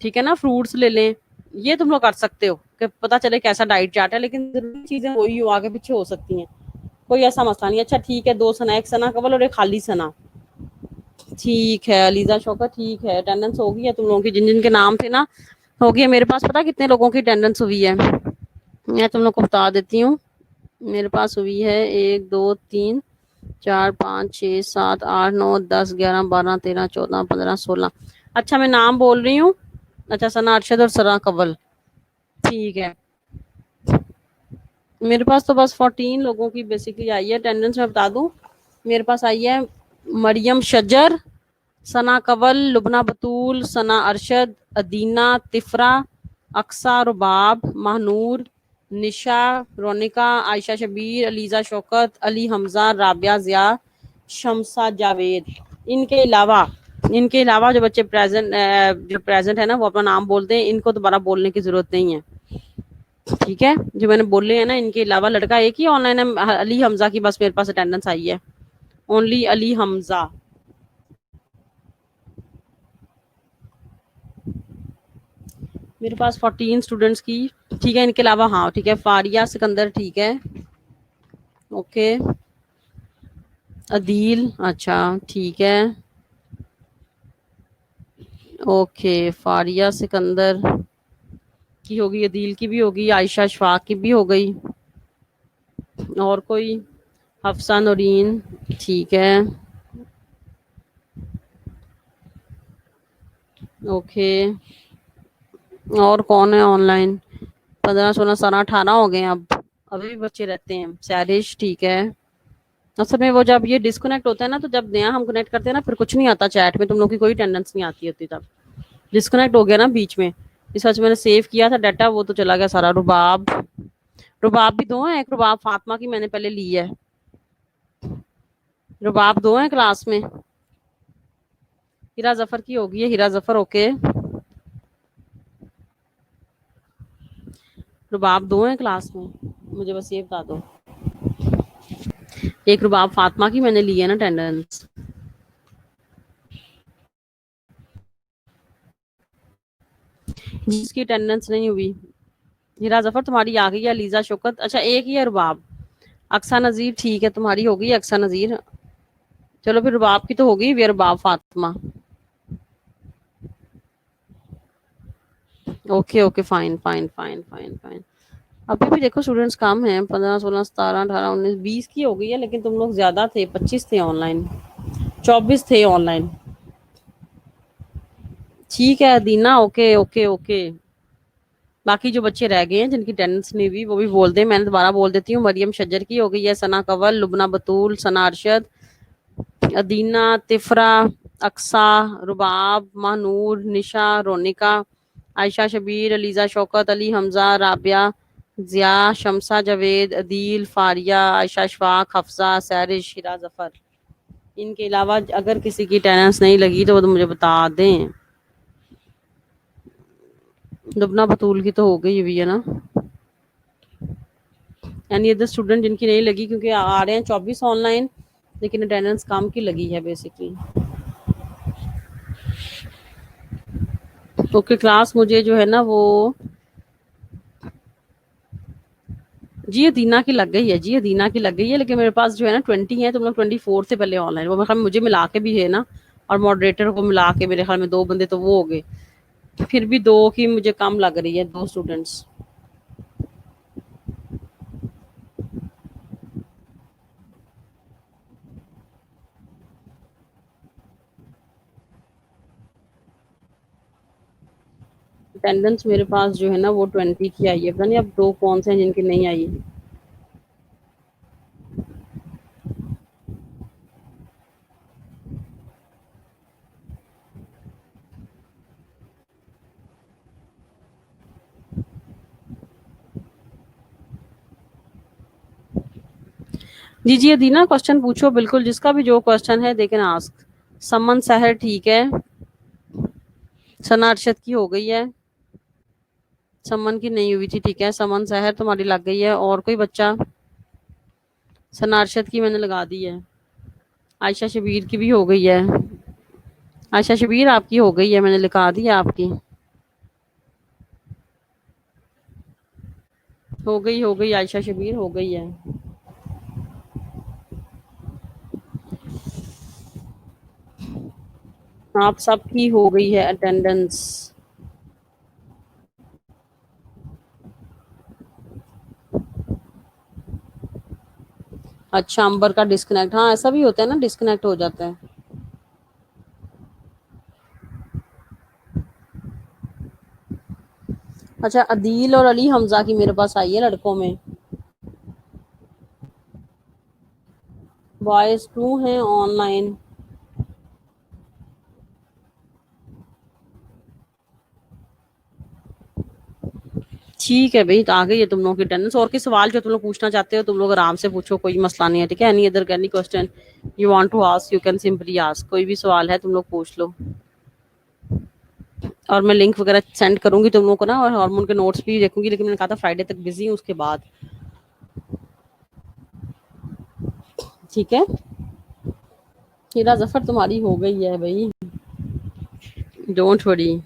ठीक है ना, फ्रूट्स ले लें, ये तुम लोग कर सकते हो कि पता चले कैसा डाइट चार्ट है, लेकिन जरूरी चीजें वही हो, आगे पीछे हो सकती हैं, कोई ऐसा मसला नहीं। अच्छा ठीक है, 2 सना, एक सना कवल और एक खाली सना, ठीक है। अलीजा शौकत, ठीक है, अटेंडेंस हो गई है तुम लोगों की, जिन जिन के नाम थे ना हो गई है। मेरे पास पता कितने लोगों की अटेंडेंस हुई है, मैं तुम लोग को बता देती हूँ। मेरे पास हुई है 1 2 3 4 5 6 7 8 9 10 11 12 13 14 15 16। अच्छा मैं नाम बोल रही हूँ। अच्छा, सना अरशद और सना कवल, ठीक है। मेरे पास तो बस 14 लोगों की बेसिकली आई है अटेंडेंस। मैं बता दूं, मेरे पास आई है मरियम शजर, सना कवल, लुबना बतूल, सना अरशद, अदीना, तिफरा, अक्सा, रुबाब, महानूर, निशा, रोनिका, आयशा शबीर, अलीजा शौकत, अली हमजा, राबिया जिया, शमसा जावेद। इनके अलावा जो बच्चे प्रेजेंट है ना वो अपना नाम बोलते हैं, इनको दोबारा बोलने की जरूरत नहीं है। ठीक है, जो मैंने बोले हैं ना, इनके अलावा लड़का एक ही ऑनलाइन है, अली हमजा की बस मेरे पास अटेंडेंस आई है, ओनली अली हमजा। मेरे पास 14 स्टूडेंट्स की। ठीक है, इनके अलावा हाँ ठीक है, फारिया सिकंदर ठीक है, ओके। अदील, अच्छा ठीक है, ओके। फारिया सिकंदर की होगी, अदील की भी होगी, आयशा शफाक की भी हो गई। और कोई? हफ्सा नूरीन, ठीक है, ओके। और कौन है ऑनलाइन? 15 16 17 18 हो गए हैं अब, अभी भी बच्चे रहते हैं। सैरिश ठीक है। असल में वो जब ये डिस्कनेक्ट होता है ना, तो जब नया हम कनेक्ट करते हैं ना, फिर कुछ नहीं आता चैट में, तुम लोग की कोई अटेंडेंस नहीं आती होती तब। डिस्कनेक्ट हो गया ना बीच में, इस वजह से मैंने सेव किया था डाटा, वो तो चला गया सारा। रुबाब, रुबाब भी दो हैं, एक रुबाब फातिमा की मैंने पहले ली है। रुबाब दो हैं क्लास में। हिरा जफर की होगी है, हिरा जफर, ओके। रुबाब दो हैं क्लास में, मुझे बस ये बता दो। एक रुबाब फातिमा की मैंने ली है ना अटेंडेंस। जिसकी अटेंडेंस नहीं हुई। हिरा जफर तुम्हारी आ गई है, लीजा शौकत, अच्छा एक ही है रुबाब। अक्सा नजीर ठीक है, तुम्हारी हो गई अक्सा नजीर। चलो फिर रुबाब की तो होगी, वे Rubab Fatima. Okay okay, fine fine fine fine fine. अभी भी देखो स्टूडेंट्स कम हैं, 15 16 17 18 19 20 की हो गई है, लेकिन तुम लोग ज्यादा थे, 25 थे ऑनलाइन, 24 थे ऑनलाइन। ठीक है दीना, ओके ओके ओके। बाकी जो बच्चे रह गए हैं जिनकी अटेंडेंस नहीं हुई, वो भी बोल दें, मैंने दोबारा बोल देती हूँ। मरियम शज्जर की हो गई है, सना कंवल, लुबना बतूल, सना अरशद, अदीना, तिफरा, अक्सा, रुबाब, महानूर, निशा, रोनिका, आयशा शबीर, अलीजा शौकत, अली हमजा, राबिया, जिया, शमसा जावेद, अदील, फारिया, आयशा शफाक, हफ्सा, सैरिश, शिरा जफर। इनके अलावा अगर किसी की अटेंडेंस नहीं लगी तो वो तो मुझे बता दें। लुबना बतूल की तो हो गई हुई है ना। यानी अदर स्टूडेंट जिनकी नहीं लगी, क्योंकि आ रहे हैं 24 ऑनलाइन, लेकिन अटेंडेंस कम की लगी है बेसिकली। ओके, क्लास मुझे जो है ना वो, जी अदीना की लग गई है, जी अदीना की लग गई है, लेकिन मेरे पास जो है ना 20 है, तुम लोग 24 से पहले ऑनलाइन, वो मेरे ख्याल में मुझे मिला के भी है ना, और मॉडरेटर को मिला के मेरे ख्याल में 2 बंदे तो वो हो गए। फिर भी 2 की मुझे कम लग रही है, 2 स्टूडेंट्स। अटेंडेंस मेरे पास जो है ना वो 20 की आई है, पता नहीं अब 2 कौन से हैं जिनकी नहीं आई है। जी जी अदीना, क्वेश्चन पूछो बिल्कुल, जिसका भी जो क्वेश्चन है दे कैन आस्क। समन सहर ठीक है, सना अरशद की हो गई है, समन की नहीं हुई थी, ठीक है, समन सहर तुम्हारी लग गई है। और कोई बच्चा? सना अरशद की मैंने लगा दी है। आयशा शबीर की भी हो गई है। आयशा शबीर आपकी हो गई है, मैंने लिखा दी है आपकी। हो गई आयशा शबीर हो गई है। आप सबकी हो गई है अटेंडेंस। अच्छा, अंबर का डिस्कनेक्ट, हाँ ऐसा भी होता है ना, डिस्कनेक्ट हो जाता है। अच्छा, अदील और अली हमजा की मेरे पास आई है लड़कों में। बॉयज 2 हैं ऑनलाइन। ठीक है भाई, तो आ गई है तुम लोगों की अटेंडेंस। और कोई सवाल जो तुम लोग पूछना चाहते हो, तुम लोग आराम से पूछो, कोई मसला नहीं है, ठीक है। Any question you want to ask, you can simply ask, कोई भी सवाल है तुम लोग पूछ लो। और मैं लिंक वगैरह सेंड करूंगी तुम लोगों को ना, और हार्मोन के नोट्स भी देखूंगी, लेकिन मैंने कहा था फ्राइडे तक बिजी हूँ उसके बाद। ठीक है, हीरा जफर तुम्हारी हो गई है भाई, डोंट वरी।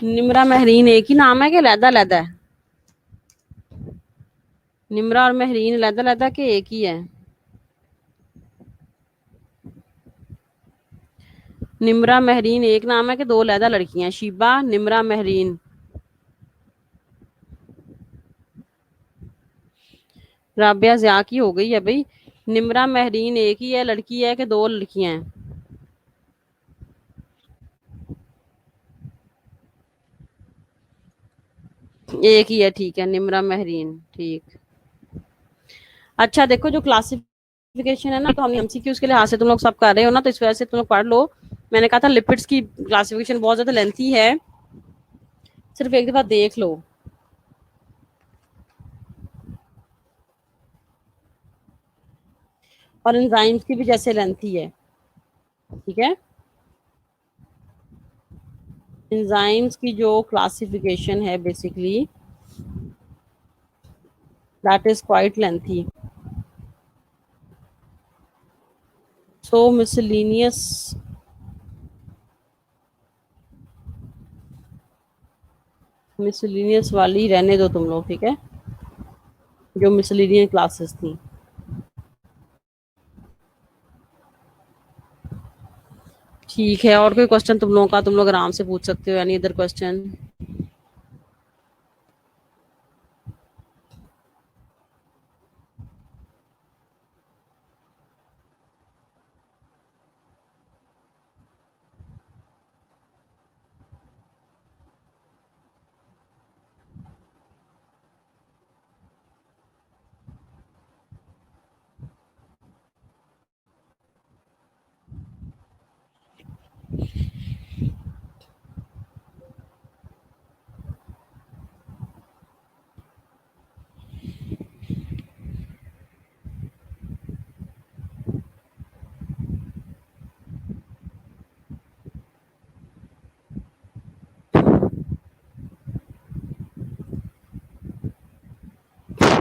निमरा महरीन एक ही नाम है कि लैदा लैदा है? निमरा और महरीन लैदा लैदा के एक ही है? निमरा महरीन एक नाम है कि दो लैदा लड़कियां? शीबा, निमरा, महरीन। राबिया जिया की हो गई है भाई। निमरा महरीन एक ही है, लड़की है कि दो लड़कियां हैं? एक ही है, ठीक है, निमरा महरीन, ठीक। अच्छा देखो, जो क्लासिफिकेशन है ना, तो हम एमसीक्यूज के लिहाज से तुम लोग सब कर रहे हो ना, तो इस वजह से तुम लोग पढ़ लो। मैंने कहा था लिपिड्स की क्लासिफिकेशन बहुत ज्यादा लेंथी है, सिर्फ एक दफा देख लो। और एंजाइम्स की भी जैसे लेंथी है, ठीक है। एंजाइम्स की जो क्लासिफिकेशन है basically, that is quite lengthy. So miscellaneous, miscellaneous वाली रहने दो तुम लोग, ठीक है, जो मिसलिनियस क्लासेस थी। ठीक है, और कोई क्वेश्चन तुम लोगों का, तुम लोग आराम से पूछ सकते हो, एनी अदर क्वेश्चन?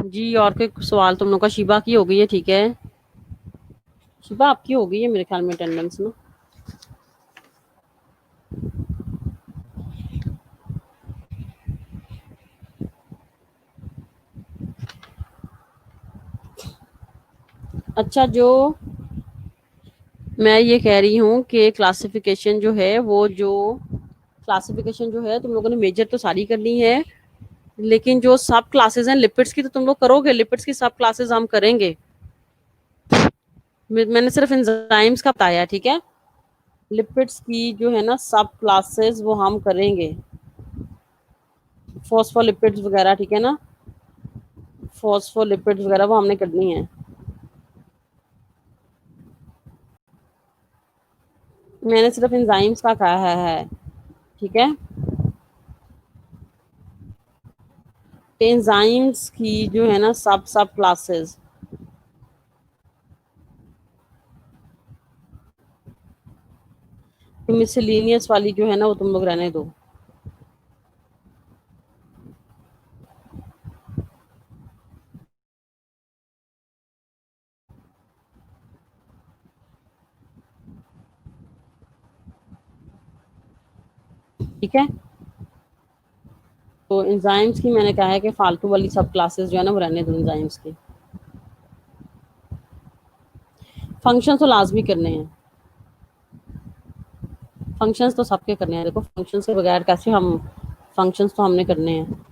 जी, और कोई सवाल तुम लोग का? शिबा की हो गई है, ठीक है। शिबा आपकी हो गई है मेरे ख्याल में अटेंडेंस में। अच्छा, जो मैं ये कह रही हूँ कि क्लासिफिकेशन जो है, वो जो क्लासिफिकेशन जो है तुम लोगों ने मेजर तो सारी करनी है, लेकिन जो सब क्लासेस हैं लिपिड्स की, तो तुम लोग करोगे, लिपिड्स की सब क्लासेस हम करेंगे। मैंने सिर्फ एंजाइम्स का बताया, ठीक है। लिपिड्स की जो है ना सब क्लासेस, वो हम करेंगे। फॉस्फोलिपिड्स वगैरह, ठीक है ना, फॉस्फोलिपिड्स वगैरह वो हमने करनी है। मैंने सिर्फ एंजाइम्स का कहा है, ठीक है। एंजाइम्स की जो है ना सब सब क्लासेस, मिसलिनियस वाली जो है ना, वो तुम लोग रहने दो। ठीक है, तो एंजाइम्स की मैंने कहा है कि फालतू वाली सब क्लासेस जो है ना, वो रहने दो एंजाइम्स की। फंक्शंस तो लाजमी करने हैं, फंक्शंस तो सबके करने हैं, देखो फंक्शंस के बगैर कैसे हम, फंक्शंस तो हमने करने हैं।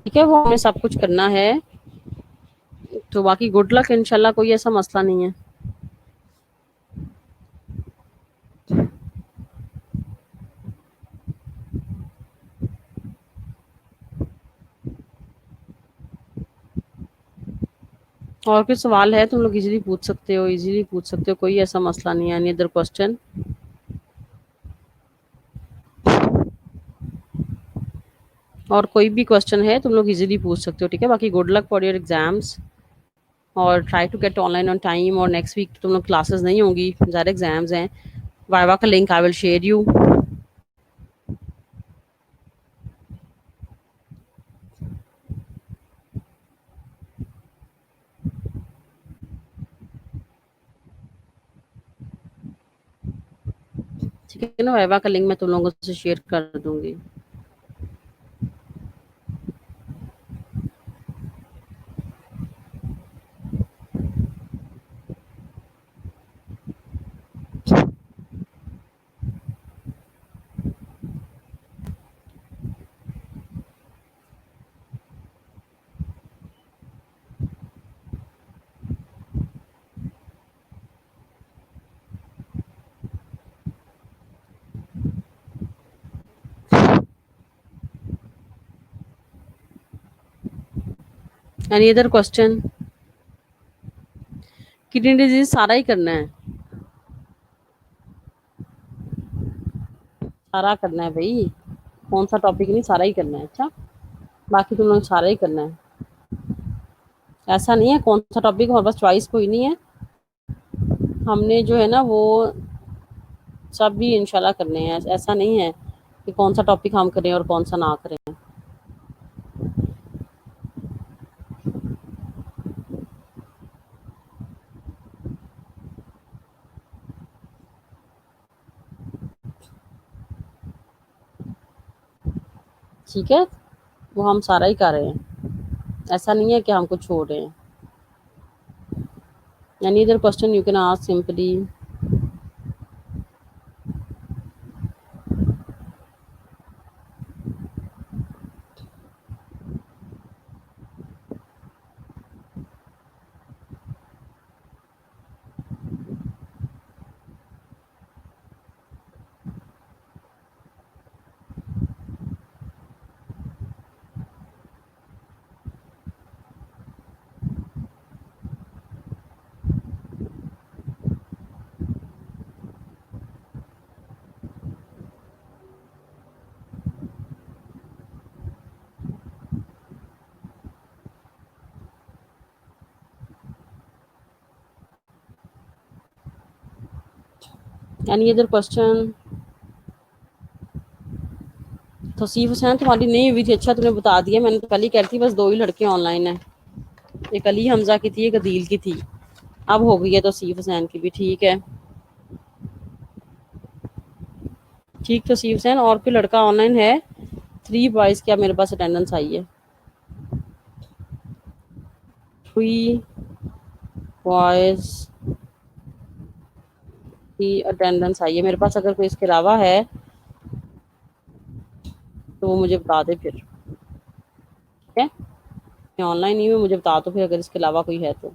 ठीक है, वो हमें सब कुछ करना है। तो बाकी गुड लक, इंशाल्लाह कोई ऐसा मसला नहीं है। और कोई सवाल है तुम लोग इजीली पूछ सकते हो, इजीली पूछ सकते हो, कोई ऐसा मसला नहीं है। Any other question? और कोई भी क्वेश्चन है तुम लोग इजीली पूछ सकते हो, ठीक है। बाकी good luck for your exams, और try to get online on time. और नेक्स्ट वीक तुम लोग क्लासेस नहीं होंगी, ज़्यादा एग्जाम्स हैं। वाइवा का link I will share you. ठीक है ना, वाइवा का लिंक मैं तुम लोगों से शेयर कर दूंगी। Any other question? Kidney disease सारा ही करना है, सारा करना है भाई। कौन सा टॉपिक नहीं, सारा ही करना है। अच्छा, बाकी तुम लोग सारा ही करना है। ऐसा नहीं है कौन सा टॉपिक, हमारे पास चॉइस कोई नहीं है। हमने जो है ना वो सब भी इंशाल्लाह करने हैं। ऐसा नहीं है कि कौन सा टॉपिक हम करें और कौन सा ना करें। ठीक है, वो हम सारा ही कर रहे हैं। ऐसा नहीं है कि हम कुछ छोड़ रहे हैं। Any other question you can ask simply. Any other question? Tauseef Hussain तुम्हारी नहीं हुई थी, अच्छा तुमने बता दिया। मैंने तो कल ही कह रही थी बस दो ही लड़के ऑनलाइन है, एक अली हमजा की थी, एक अदील की थी। अब हो गई है तौसीफ हुसैन की भी। ठीक है, ठीक तौसीफ हुसैन। और कोई लड़का ऑनलाइन है? 3 बॉयज क्या मेरे पास अटेंडेंस आई है? 3 बॉयज की अटेंडेंस आई है मेरे पास। अगर कोई इसके अलावा है तो वो मुझे बता दे फिर, ठीक है। मैं ऑनलाइन ही हूँ, मुझे बता दो फिर अगर इसके अलावा कोई है तो।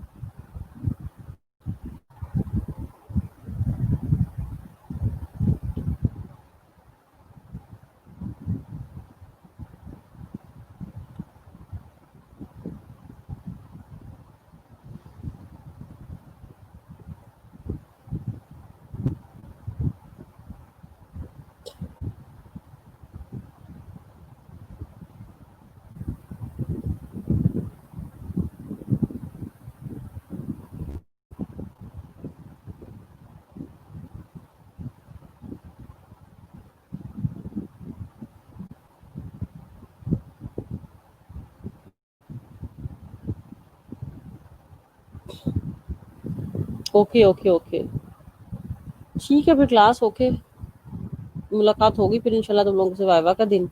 ओके ओके ओके, ठीक है फिर क्लास ओके। मुलाकात होगी फिर इंशाल्लाह तुम लोगों से वाइवा का दिन।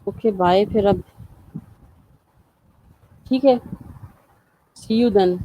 ओके बाय फिर अब। ठीक है, सी यू देन।